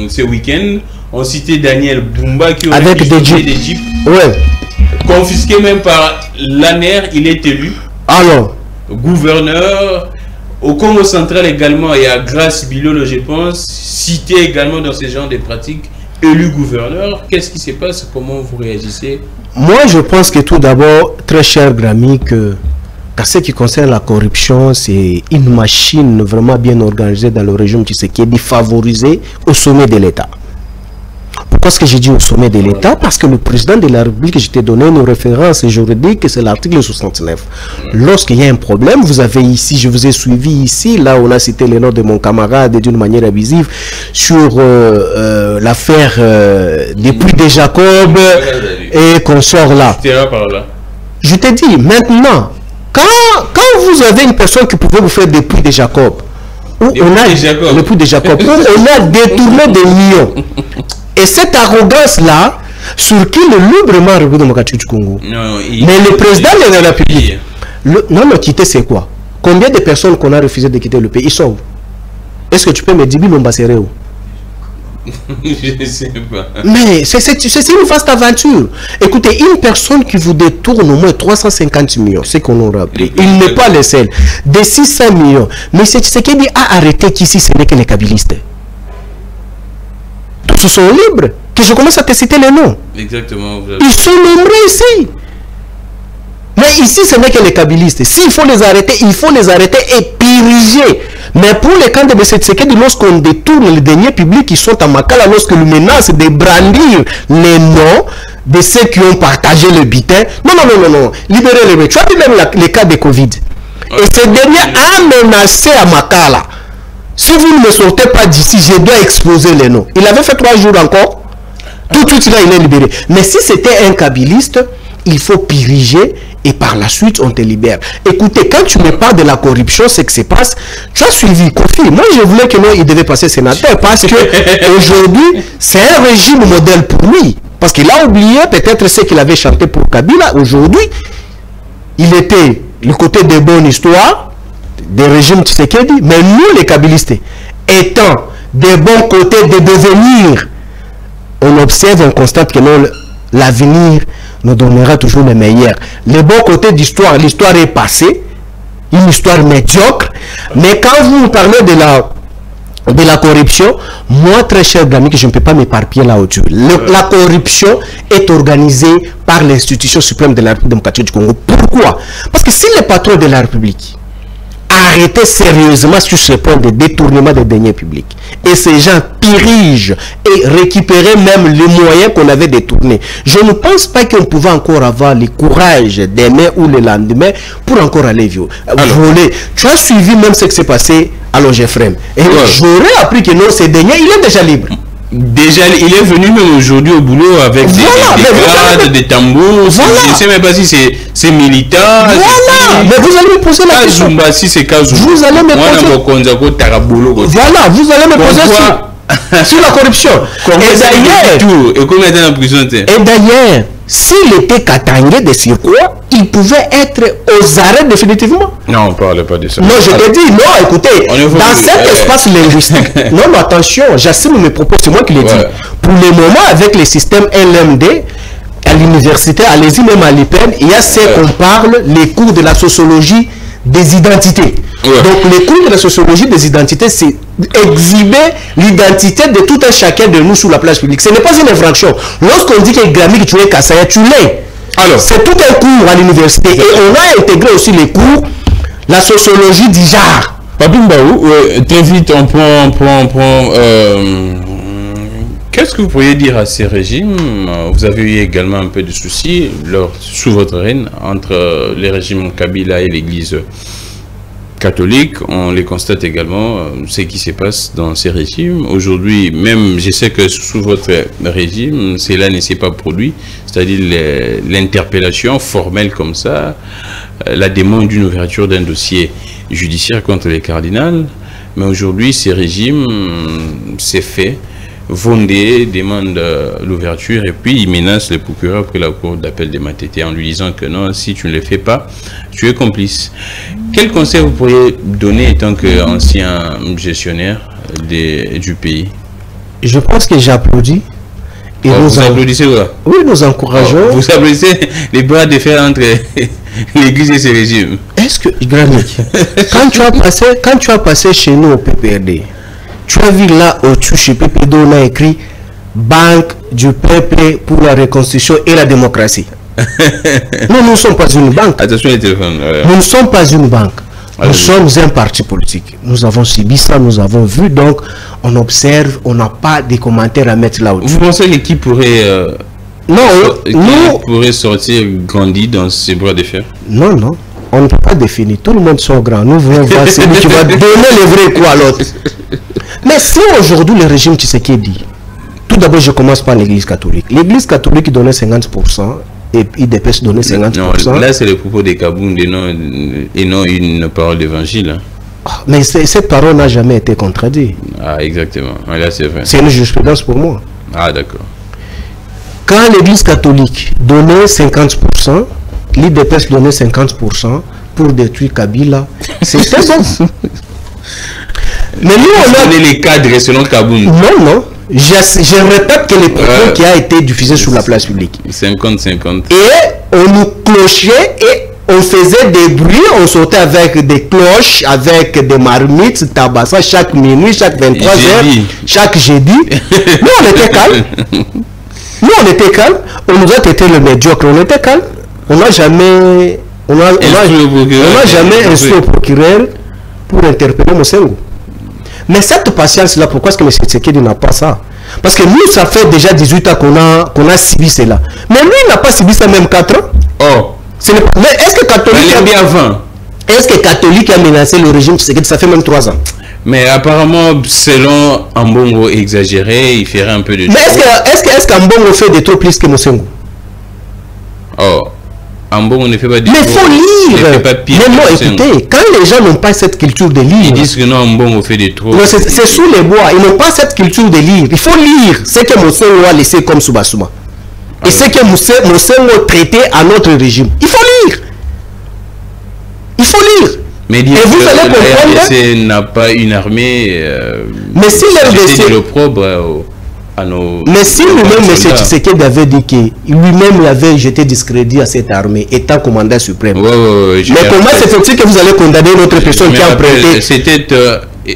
S1: ce week-end, on citait Daniel Bumba qui aurait
S2: avec des jeeps. Ouais.
S1: Confisqué même par l'ANER, il est élu.
S2: Alors,
S1: gouverneur. Au Congo central également, il y a Grace Bilolo, je pense, cité également dans ce genre de pratiques, élu gouverneur. Qu'est-ce qui se passe? Comment vous réagissez?
S2: Moi, je pense que tout d'abord, très cher Grammy, qu'à ce qui concerne la corruption, c'est une machine vraiment bien organisée dans le régime Tshisekedi, favorisée au sommet de l'État. Pourquoi est-ce que j'ai dit au sommet de l'État? Parce que le président de la République, je t'ai donné une référence juridique, c'est l'article 69. Lorsqu'il y a un problème, vous avez ici, je vous ai suivi ici, là on a cité le nom de mon camarade d'une manière abusive, sur l'affaire des puits de Jacob et qu'on sort là. Je t'ai dit, maintenant, quand vous avez une personne qui pouvait vous faire des puits de Jacob, où on a le puits de Jacob, où on a détourné des millions. Et cette arrogance-là, sur qui le librement République démocratique du Congo. Mais le président de la République, non, quitter c'est quoi? Combien de personnes qu'on a refusé de quitter le pays? Ils sont où? Est-ce que tu peux me dire Bilombassere où?
S1: Je ne sais pas.
S2: Mais c'est une vaste aventure. Écoutez, une personne qui vous détourne au moins 350 millions, c'est qu'on aura appris. Il n'est pas le seul. Des 600 millions. Mais c'est ce qu'il dit à arrêter qu'ici, ce n'est que les kabylistes. Tous sont libres. Que je commence à te citer les noms.
S1: Exactement.
S2: Ils sont nombreux ici. Mais ici, ce n'est que les kabylistes. S'il faut les arrêter, il faut les arrêter et piriger. Mais pour les camps de Tshisekedi, lorsqu'on détourne les deniers publics qui sont à Makala, lorsque le menace de brandir les noms de ceux qui ont partagé le butin, non. Libérez-les. Tu as vu même les cas de Covid. Et ces derniers ont menacé à Makala. Si vous ne me sortez pas d'ici, je dois exposer les noms. Il avait fait 3 jours encore. Tout de suite, là, il est libéré. Mais si c'était un kabbyliste, il faut piriger et par la suite, on te libère. Écoutez, quand tu me parles de la corruption, c'est que se passe. Tu as suivi Kofi. Moi, je voulais que non, il devait passer sénateur parce que aujourd'hui, c'est un régime modèle pour lui. Parce qu'il a oublié peut-être ce qu'il avait chanté pour Kabila. Aujourd'hui, il était le côté des bonnes histoires, des régimes Tshisekedi, mais nous, les kabylistes, étant des bons côtés de devenir, on observe, on constate que l'avenir nous donnera toujours le meilleur. Les bons côtés d'histoire, l'histoire est passée, une histoire médiocre, mais quand vous parlez de la corruption, moi, très cher ami, que je ne peux pas m'éparpiller là-dessus. La corruption est organisée par l'institution suprême de la République démocratique du Congo. Pourquoi? Parce que si les patrons de la République arrêtaient sérieusement sur ce point de détournement des deniers publics, et ces gens dirigent et récupéraient même les moyens qu'on avait détournés, je ne pense pas qu'on pouvait encore avoir le courage demain ou le lendemain pour encore aller voler. Tu as suivi même ce qui s'est passé à Logefrem. Et j'aurais appris que non, ces deniers, il est déjà libre.
S1: Déjà, il est venu même aujourd'hui au boulot avec des grades, des tambours. Je ne sais même pas si c'est militant.
S2: Voilà, mais vous allez me poser la question.
S1: Si c'est Kazumba.
S2: Vous allez me poser. Voilà, vous allez me poser sur la corruption. Et d'ailleurs, s'il était Katangé de Sirkoua, il pouvait être aux arrêts définitivement.
S1: Non, on ne parle pas de ça.
S2: Non, je te dis, non, écoutez, dans cet espace linguistique, non, attention, j'assume mes propos, c'est moi qui l'ai dit. Pour le moment, avec les systèmes LMD, à l'université, allez-y même à l'IPEN, il y a ce qu'on parle, les cours de la sociologie des identités. Donc, les cours de la sociologie des identités, c'est exhiber l'identité de tout un chacun de nous sur la place publique. Ce n'est pas une infraction. Lorsqu'on dit que Grammy, tu es Kassaya, tu l'es. Alors, c'est tout un cours à l'université. Et on a intégré aussi les cours, la sociologie du genre.
S1: Papi Mbaou, très vite, on prend qu'est-ce que vous pourriez dire à ces régimes? Vous avez eu également un peu de soucis sous votre règne entre les régimes Kabila et l'Église catholique. On les constate également, ce qui se passe dans ces régimes. Aujourd'hui, même, je sais que sous votre régime, cela ne s'est pas produit, c'est-à-dire l'interpellation formelle comme ça. la demande d'une ouverture d'un dossier judiciaire contre les cardinals. Mais aujourd'hui, ces régimes, c'est fait. Vondé demande l'ouverture et puis il menace le procureur près la cour d'appel de Matete en lui disant que non, si tu ne le fais pas, tu es complice. Quel conseil vous pourriez donner en tant qu'ancien gestionnaire du pays?
S2: Je pense que j'applaudis. Et
S1: vous applaudissez quoi?
S2: Oui, nous encourageons.
S1: Vous applaudissez les bras de fer entre l'église et ses régimes.
S2: Est-ce que, Granic, quand tu as passé chez nous au PPRD, tu as vu là au-dessus chez PPD, on a écrit Banque du peuple pour la reconstruction et la démocratie. Nous ne sommes pas une banque.
S1: Attention les téléphones.
S2: Nous ne sommes pas une banque. Nous sommes un parti politique. Nous avons subi ça, nous avons vu, donc on observe, on n'a pas de commentaires à mettre là-dessus.
S1: Vous pensez que qui pourrait, pourrait sortir grandi dans ces bras de fer?
S2: Non, non. On ne peut pas définir. Tout le monde sont grands. Nous voulons voir celui qui va donner le vrai coup à l'autre. Mais si aujourd'hui le régime Tshisekedi, tout d'abord je commence par l'église catholique. L'église catholique donnait 50% et IDPS donnait 50%.
S1: Non, là c'est le propos de Kabound et non une parole d'évangile. Hein.
S2: Mais cette parole n'a jamais été contredite.
S1: Ah exactement. Là c'est vrai.
S2: C'est une jurisprudence pour moi.
S1: Ah d'accord.
S2: Quand l'église catholique donnait 50%, l'IDPS donnait 50% pour détruire Kabila, c'était bon. Mais nous, on a
S1: les cadres selon Kabound.
S2: Non, non. Je répète que les propos qui a été diffusé sur la place publique.
S1: 50-50.
S2: Et on nous clochait et on faisait des bruits, on sautait avec des cloches, avec des marmites, tabassa chaque minuit, chaque 23h, chaque jeudi. Nous, on était calme. Nous, on était calme. On nous a traité le médiocre, on était calme. On n'a jamais... On n'a jamais instruit au procureur pour interpeller Mosengo. Mais cette patience-là, pourquoi est-ce que M. Tshisekedi n'a pas ça? Parce que nous, ça fait déjà 18 ans qu'on a subi cela. Mais lui, il n'a pas subi ça même 4 ans.
S1: Oh.
S2: Mais est-ce que catholique
S1: a bien 20?
S2: Est-ce que catholique a menacé le régime Tshisekedi? Ça fait même 3 ans.
S1: Mais apparemment, selon Ambongo exagéré, il ferait un peu de...
S2: Mais est-ce qu'Ambongo fait des trop plus que Mosengo?
S1: Oh. Ambongo ne fait pas du
S2: mais il faut lire.
S1: Ne fait pas pire.
S2: Mais non, écoutez, quand les gens n'ont pas cette culture de lire...
S1: Ils disent que non, Ambongo fait des trop...
S2: C'est sous les bois. Ils n'ont pas cette culture de lire. Il faut lire ce que Mosengo a laissé comme Soubassouma. Et ce que Mosengo traitait à notre régime. Il faut lire. Il faut lire.
S1: Mais dire
S2: et vous allez comprendre...
S1: La RDC n'a pas une armée...
S2: mais si l'RDC... Mais si lui-même, M. Tshisekedi avait dit que lui-même avait jeté discrédit à cette armée, étant commandant suprême. Mais comment se fait-il que vous allez condamner une autre personne qui a emprunté?
S1: C'était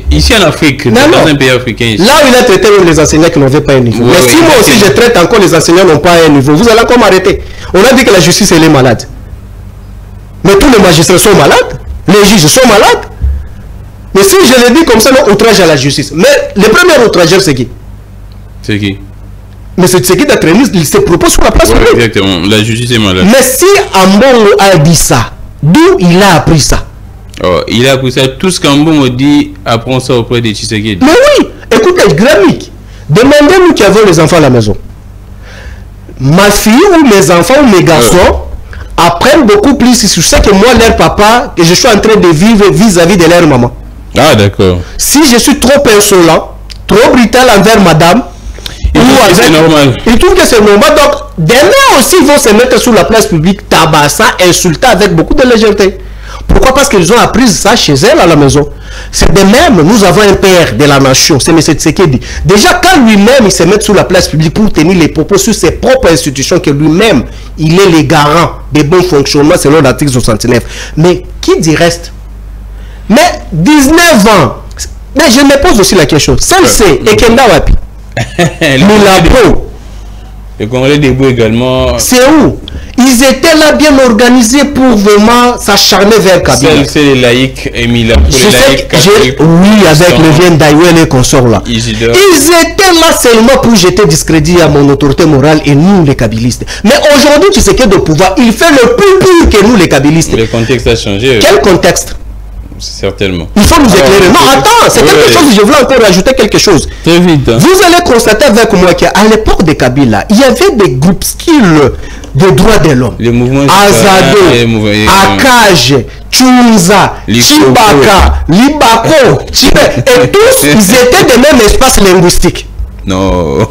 S1: ici en Afrique, dans un pays africain. Ici.
S2: Là où il a traité les enseignants qui n'avaient pas un niveau. Mais si moi aussi je traite encore les enseignants qui n'ont pas un niveau, vous allez encore m'arrêter. On a dit que la justice elle est malade. Mais tous les magistrats sont malades, les juges sont malades. Mais si je le dis comme ça, non, outrage à la justice. Mais le premier outrageur, c'est qui?
S1: C'est qui?
S2: Mais c'est ce qui a traîné ses propos sur la place publique.
S1: Exactement, la justice est malade.
S2: Mais si Ambongo a dit ça, d'où il a appris ça?
S1: Oh, il a appris ça, tout ce qu'Ambongo dit, apprend ça auprès de Tshisekedi.
S2: Mais oui, écoutez, Gramic, demandez-nous qui avons les enfants à la maison. Ma fille ou mes enfants ou mes garçons apprennent beaucoup plus sur ce que moi, leur papa, que je suis en train de vivre vis-à-vis de leur maman.
S1: Ah, d'accord.
S2: Si je suis trop insolent, trop brutal envers madame,
S1: c'est normal.
S2: Ils trouvent que c'est normal. Donc, demain aussi, ils vont se mettre sur la place publique, tabasser, insulter avec beaucoup de légèreté. Pourquoi? Parce qu'ils ont appris ça chez elle à la maison. C'est de même, nous avons un père de la nation, c'est M. Tshisekedi. Déjà, quand lui-même, il se met sur la place publique pour tenir les propos sur ses propres institutions, que lui-même, il est le garant des bons fonctionnements selon l'article 69. Mais qui dit reste? Mais 19 ans, mais je me pose aussi la question. Celle-ci, et Kenda Wapi?
S1: Le Congolais debout également.
S2: C'est où? Ils étaient là bien organisés pour vraiment s'acharner vers Kabila.
S1: C'est les laïcs et Mila.
S2: Oui, avec le vien d'Aïwel et consorts là. Ils étaient là seulement pour jeter discrédit à mon autorité morale et nous les kabilistes. Mais aujourd'hui, tu sais que de pouvoir, il fait le plus pur que nous les kabilistes.
S1: Le contexte a changé.
S2: Quel contexte?
S1: Certainement.
S2: Il faut nous éclairer. Non, attends, c'est quelque chose, je voulais encore rajouter quelque chose.
S1: Très vite. Hein.
S2: Vous allez constater avec moi qu'à l'époque de Kabila, il y avait des groupes skills de droits de l'homme.
S1: Les mouvements
S2: Azado, Akaj, Tchunza, Chibaka, Libako, et tous, ils étaient des mêmes espaces linguistiques.
S1: Non.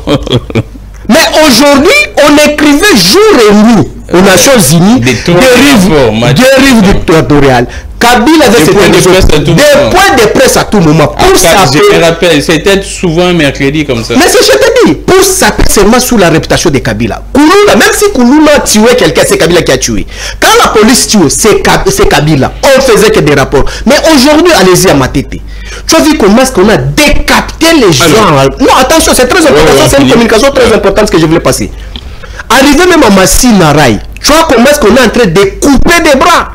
S2: Mais aujourd'hui, on écrivait jour et nuit aux Nations Unies des dérives dictatoriales. Kabila avait des points de presse à tout moment.
S1: Pour je me rappelle, c'était souvent mercredi comme ça.
S2: Mais c'est ce que je te dis, pour s'appeler seulement sous la réputation de Kabila. Kouloula, même si Kouloula a tué quelqu'un, c'est Kabila qui a tué. Quand la police tue, c'est Kabila. On faisait que des rapports. Mais aujourd'hui, allez-y à Matete. Tu as vu comment est-ce qu'on a décapité les gens. Non, attention, c'est très important. C'est une communication très importante que je voulais passer. Arrivé même à Massi Naraï, tu vois comment est-ce qu'on est en train de couper des bras.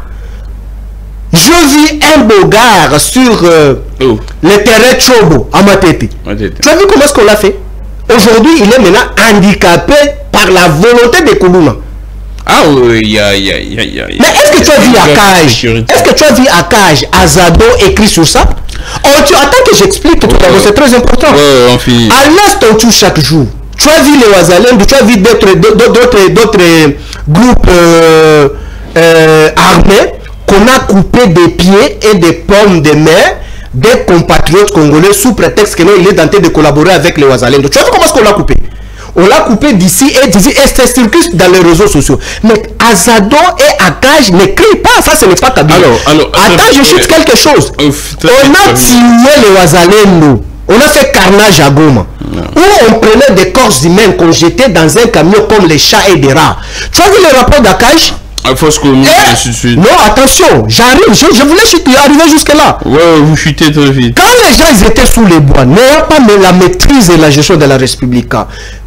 S2: Je vis un beau gars sur le terrain Chobo à Matete. Tu as vu comment est-ce qu'on l'a fait? Aujourd'hui, il est maintenant handicapé par la volonté de Koulouna.
S1: Ah oui,
S2: Mais est-ce que tu as vu Akaj? Est-ce que tu as vu Akaj, Azado écrit sur ça? Attends que j'explique tout à l'heure, c'est très important. À l'Est, on tue chaque jour. Tu as vu les Ouazalènes, tu as vu d'autres groupes armés qu'on a coupé des pieds et des pommes de main des compatriotes congolais sous prétexte que non, il est tenté de collaborer avec les Ouazalènes. Tu as vu comment est-ce qu'on l'a coupé? On l'a coupé d'ici et d'ici et c'est circuit dans les réseaux sociaux. Mais Azado et Akaj n'écrivent pas, ça ce n'est pas Kabila. Attends, je chute quelque chose. On a tué les Ouazalènes. On a fait carnage à Goma. Où on prenait des corps humains qu'on jetait dans un camion comme les chats et des rats. Tu as vu le rapport d'Akaj? Non, attention, j'arrive, je voulais arriver jusque-là.
S1: Ouais, vous chutez très vite.
S2: Quand les gens ils étaient sous les bois, n'ayant pas la maîtrise et la gestion de la République,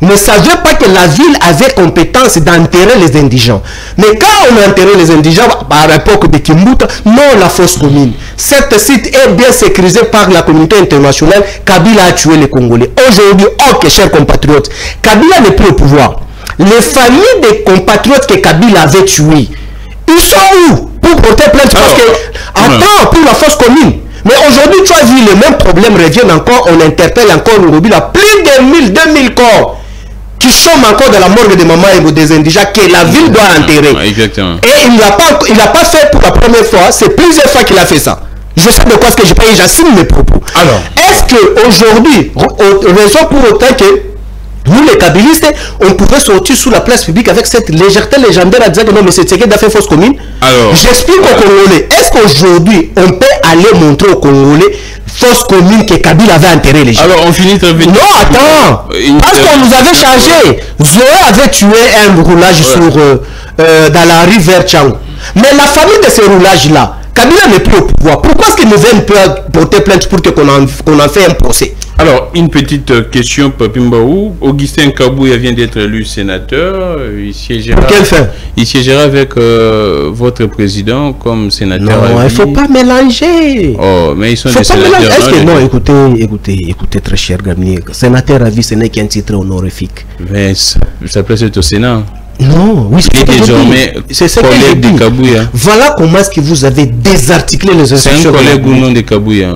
S2: ne savaient pas que la ville avait compétence d'enterrer les indigents. Mais quand on a enterré les indigents, à l'époque de Kimbuta, non, la fosse commune. Cet site est bien sécurisé par la communauté internationale. Kabila a tué les Congolais. Aujourd'hui, ok, chers compatriotes, Kabila n'est plus au pouvoir. Les familles des compatriotes que Kabila avait tués, ils sont où pour porter plainte? Parce que, attends, pour la fosse commune. Mais aujourd'hui, tu as vu, les mêmes problèmes reviennent encore. On interpelle encore aujourd'hui là, plus de 1000, 2000 corps qui chôment encore de la morgue de Maman et des indigents que la ville doit enterrer.
S1: Exactement.
S2: Et il n'a pas fait pour la première fois, c'est plusieurs fois qu'il a fait ça. Je sais de quoi ce que j'ai payé, j'assume mes propos. Alors, est-ce qu'aujourd'hui, raison pour autant que nous, les Kabilistes, on pouvait sortir sous la place publique avec cette légèreté légendaire à dire que non, mais c'est Tshisekedi a fait fausse commune. J'explique aux Congolais, est-ce qu'aujourd'hui, on peut aller montrer aux Congolais fausse commune que Kabila avait enterré les gens?
S1: Alors, on finit très vite.
S2: Non, attends, parce qu'on nous avait changé. Zoé avait tué un roulage dans la rue vers Tchang. Mais la famille de ces roulages-là, Kabila n'est plus au pouvoir. Pourquoi est-ce qu'ils nous viennent porter plainte pour qu'on en fait un procès?
S1: Alors, une petite question, Papimbaou. Augustin Kabouya vient d'être élu sénateur. Il siégera,
S2: pour quelle fin? Il
S1: siégera avec votre président comme sénateur.
S2: Non, il ne faut pas mélanger.
S1: Oh, mais ils sont des sénateurs.
S2: Est-ce que non, écoutez, très cher Gamlier, sénateur à vie, ce n'est qu'un titre honorifique.
S1: Mais ça peut être au Sénat.
S2: Non, oui,
S1: c'est désormais collègue de Kabouya.
S2: Voilà comment est-ce que vous avez désarticulé les institutions.
S1: C'est un collègue ou non de Kabouya?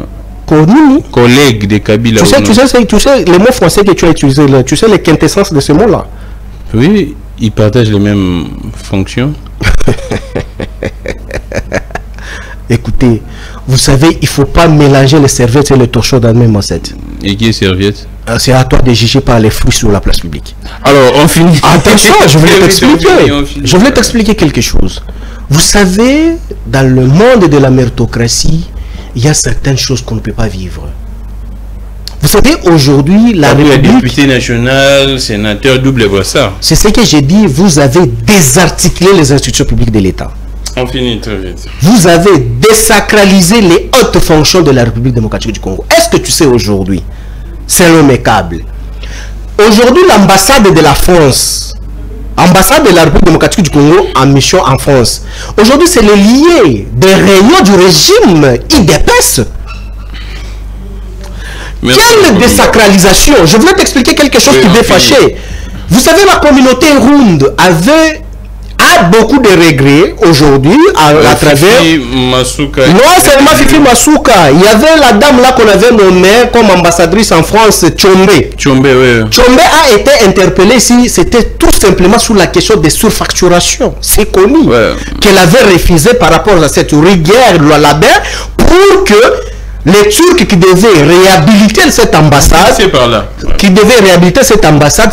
S1: Collègue de Kabila.
S2: Tu sais les mots français que tu as utilisés là, tu sais les quintessences de ces mots-là?
S1: Oui, ils partagent les mêmes fonctions.
S2: Écoutez, vous savez, il ne faut pas mélanger les serviettes et les torchons dans le même assiette.
S1: Et qui est serviette?
S2: C'est à toi de juger par les fruits sur la place publique.
S1: Alors, on finit.
S2: Attention, je voulais t'expliquer. Je voulais t'expliquer quelque chose. Vous savez, dans le monde de la méritocratie, il y a certaines choses qu'on ne peut pas vivre. Vous savez, aujourd'hui, la République...
S1: Député national, sénateur, double brassard.
S2: C'est ce que j'ai dit, vous avez désarticulé les institutions publiques de l'État.
S1: On finit très vite.
S2: Vous avez désacralisé les hautes fonctions de la République démocratique du Congo. Est-ce que tu sais aujourd'hui, selon mes câbles, aujourd'hui l'ambassade de la France, ambassade de la République démocratique du Congo en mission en France, aujourd'hui c'est le lié des réunions du régime IDPS. Quelle désacralisation! Je voulais t'expliquer quelque chose qui m'est fâché. Vous savez, la communauté ronde avait a beaucoup de regrets aujourd'hui à travers...
S1: Masuka.
S2: Non seulement Fifi Masuka, il y avait la dame là qu'on avait nommée comme ambassadrice en France, Tchombe.
S1: Tchombe, oui.
S2: Tchombe a été interpellée ici, c'était tout simplement sur la question des surfacturations. C'est connu qu'elle avait refusé par rapport à cette rigueur là-bas pour que les Turcs qui devaient réhabiliter cette ambassade,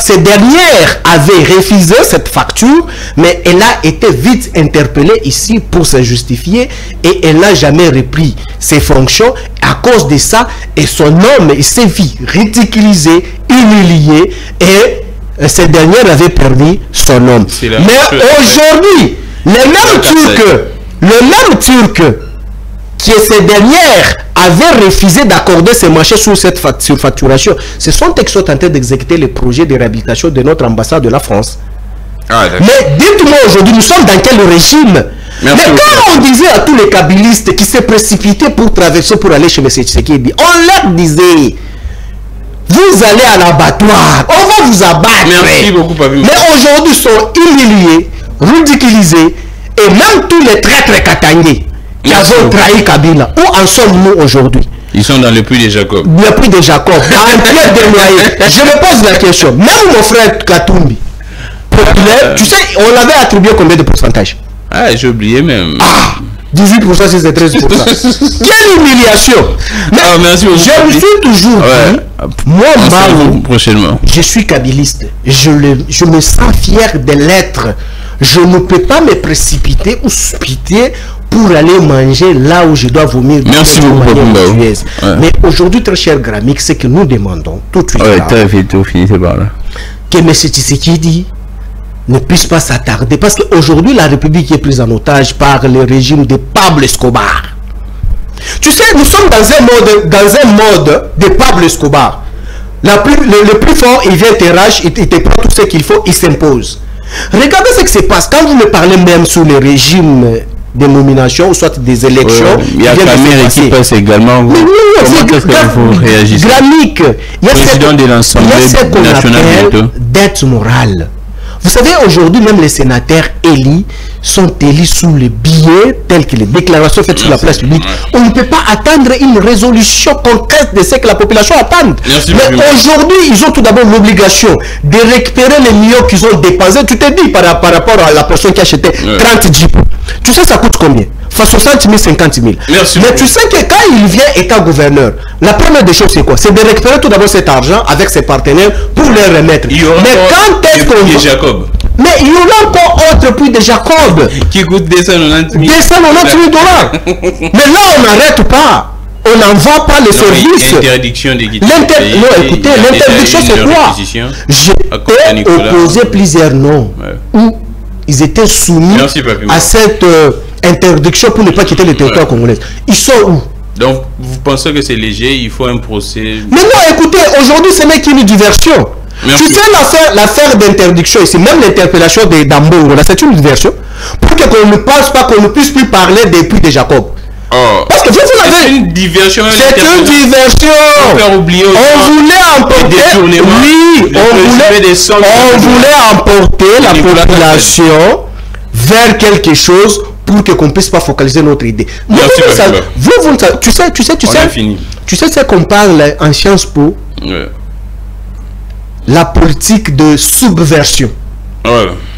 S2: ces dernières avaient refusé cette facture, mais elle a été vite interpellée ici pour se justifier et elle n'a jamais repris ses fonctions. À cause de ça, et son homme s'est vu ridiculisé, humilié et cette dernière avait perdu son homme. Mais aujourd'hui, le même Turc qui ces dernières avaient refusé d'accorder ces marchés sur cette surfacturation, ce sont eux qui sont en train d'exécuter les projets de réhabilitation de notre ambassade de la France. Mais dites-moi aujourd'hui, nous sommes dans quel régime? Mais quand on disait à tous les kabylistes qui s'est précipité pour traverser, pour aller chez M. Tshisekedi, on leur disait, vous allez à l'abattoir, on va vous abattre.
S1: Merci beaucoup, Papi.
S2: Mais aujourd'hui, ils sont humiliés, ridiculisés, et même tous les traîtres katangés qui avaient trahi Kabila. Où en sommes-nous aujourd'hui?
S1: Ils sont dans le puits de Jacob.
S2: Le puits de Jacob, dans un pied de noyer. Je me pose la question, même mon frère Katumbi, tu sais, on l'avait attribué combien de pourcentage?
S1: Ah, j'ai oublié même.
S2: 18%, c'est 13%. Quelle humiliation! Mais
S1: merci beaucoup.
S2: Je me suis toujours dit, moi,
S1: prochainement.
S2: Je suis kabiliste. Je me sens fier de l'être. Je ne peux pas me précipiter ou spiter pour aller manger là où je dois vomir.
S1: Merci beaucoup.
S2: Mais aujourd'hui, très cher Gramik, c'est que nous demandons tout de suite que M. Tshisekedi ne puisse pas s'attarder, parce qu'aujourd'hui la République est prise en otage par le régime de Pablo Escobar. Tu sais, nous sommes dans un mode de Pablo Escobar. Le plus fort, il vient t'arrache, il te prend tout ce qu'il faut, il s'impose. Regardez ce qui se passe quand vous me parlez même sur le régime des nominations, soit des élections.
S1: Il y a Caméra qui passe également.
S2: Mais
S1: comment est-ce que vous réagissez?
S2: Gramique, il y a ce qu'on appelle dette morale. Vous savez, aujourd'hui, même les sénateurs élus sont élus sous le billet tel que les déclarations faites sur la place publique. On ne peut pas attendre une résolution concrète de ce que la population attend. Mais aujourd'hui, ils ont tout d'abord l'obligation de récupérer les millions qu'ils ont dépensés. Tu te dis par rapport à la personne qui a acheté 30 jeeps. Tu sais, ça coûte combien? 60 000, 50 000. Mais tu sais que quand il vient état gouverneur, la première des choses c'est quoi? C'est de récupérer tout d'abord cet argent avec ses partenaires pour les remettre. Mais quand est-ce qu'on...
S1: Jacob.
S2: Mais il y en a encore autre puits de Jacob
S1: qui coûte 290 000
S2: $. Mais là on n'arrête pas. On n'envoie pas les services.
S1: L'interdiction de quitter.
S2: Non, écoutez, l'interdiction c'est quoi? J'ai opposé plusieurs noms où ils étaient soumis à cette interdiction pour ne pas quitter le territoire congolais. Ils sont où?
S1: Donc, vous pensez que c'est léger, il faut un procès?
S2: Mais non, écoutez, aujourd'hui, ce n'est qu'une diversion. Tu sais, l'affaire d'interdiction ici, même l'interpellation d'Ambongo, là, c'est une diversion. Pour qu'on ne pense pas, qu'on ne puisse plus parler des puits de Jacob. Parce que
S1: c'est une diversion.
S2: C'est une diversion. On voulait emporter. Oui, on voulait emporter la population vers quelque chose pour qu'on puisse pas focaliser notre idée. Tu sais ce qu'on parle en Sciences Po, la politique de subversion.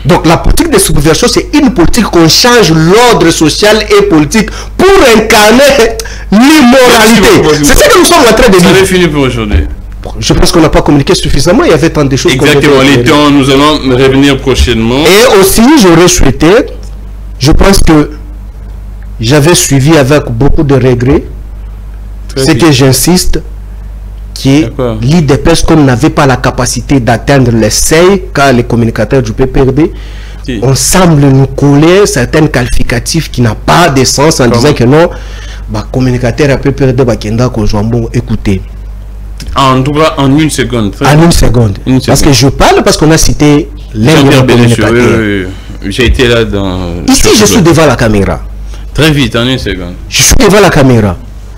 S2: Donc la politique de subversion, c'est une politique qu'on change l'ordre social et politique pour incarner l'immoralité. C'est ça que nous sommes en train de dire.
S1: Ça avait fini pour aujourd'hui.
S2: Je pense qu'on n'a pas communiqué suffisamment. Il y avait tant de choses.
S1: Exactement, les temps, nous allons revenir prochainement.
S2: Et aussi, j'aurais souhaité, je pense que j'avais suivi avec beaucoup de regrets, c'est que j'insiste, qui est l'IDPS, qu'on n'avait pas la capacité d'atteindre les seuils car les communicateurs du PPRD, on semble nous coller certains qualificatifs qui n'ont pas de sens en disant que non, communicateur à PPRD, écoutez.
S1: En tout cas, en une seconde.
S2: En une seconde. Parce que je parle parce qu'on a cité l'un des communicateurs.
S1: J'ai été là dans...
S2: Ici, je suis devant la caméra.
S1: Très vite, en une seconde.
S2: Je suis devant la caméra.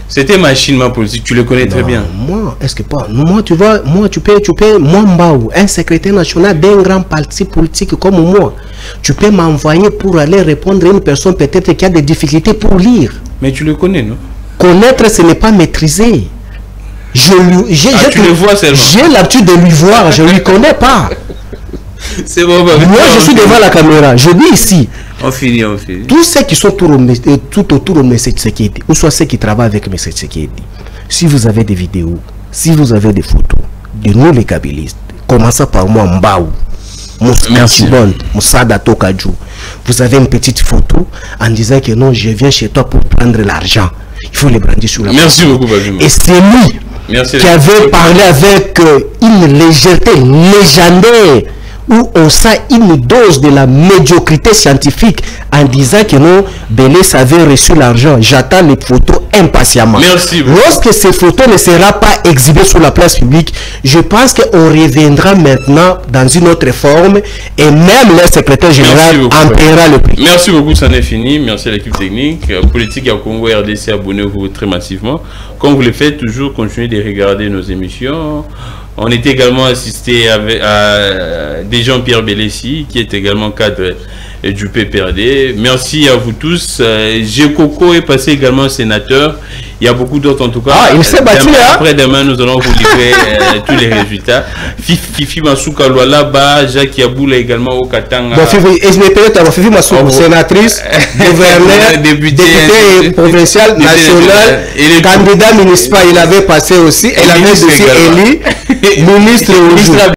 S1: C'était machinement politique, tu le connais très bien.
S2: Moi, est-ce que pas? Moi, tu peux, moi, Mbaou, un secrétaire national d'un grand parti politique comme moi. tu peux m'envoyer pour aller répondre à une personne peut-être qui a des difficultés pour lire.
S1: Mais tu le connais, non?
S2: Connaître, ce n'est pas maîtriser. J'ai l'habitude de lui voir, je ne lui connais pas.
S1: C'est bon, bah,
S2: moi je suis devant la caméra, je dis ici.
S1: On finit.
S2: Tous ceux qui sont tout autour de M. Tshisekedi, ou soit ceux qui travaillent avec M. Tshisekedi, si vous avez des vidéos, si vous avez des photos de nous les kabylistes, commençant par moi, Mbaou, Moussada Tokadjou, vous avez une petite photo en disant que non, je viens chez toi pour prendre l'argent. Il faut les brandir sur la
S1: Merci beaucoup, Badjouma.
S2: Et c'est lui qui avait parlé avec une légèreté légendaire, où on sent une dose de la médiocrité scientifique en disant que non, Bélès avait reçu l'argent. J'attends les photos impatiemment.
S1: Merci beaucoup.
S2: Lorsque ces photos ne seront pas exhibées sur la place publique, je pense qu'on reviendra maintenant dans une autre forme et même le secrétaire général en paiera le prix.
S1: Merci beaucoup, ça n'est fini. Merci à l'équipe technique. Politique à Congo RDC, abonnez-vous très massivement. Comme vous le faites, toujours continuez de regarder nos émissions. On était également assisté à des Jean-Pierre Bélessi, qui est également cadre du PPRD. Merci à vous tous. Gekoko est passé également sénateur. Il y a beaucoup d'autres en tout cas.
S2: Ah, il s'est battu là.
S1: Après-demain, nous allons vous livrer tous les résultats. Fifi Masuka là-bas, Jacques Yaboula également au Katanga.
S2: Bon, Fifi Masuka, sénatrice, gouverneur, député provincial, national, candidat municipal, il avait passé aussi. Elle avait aussi élu ministre.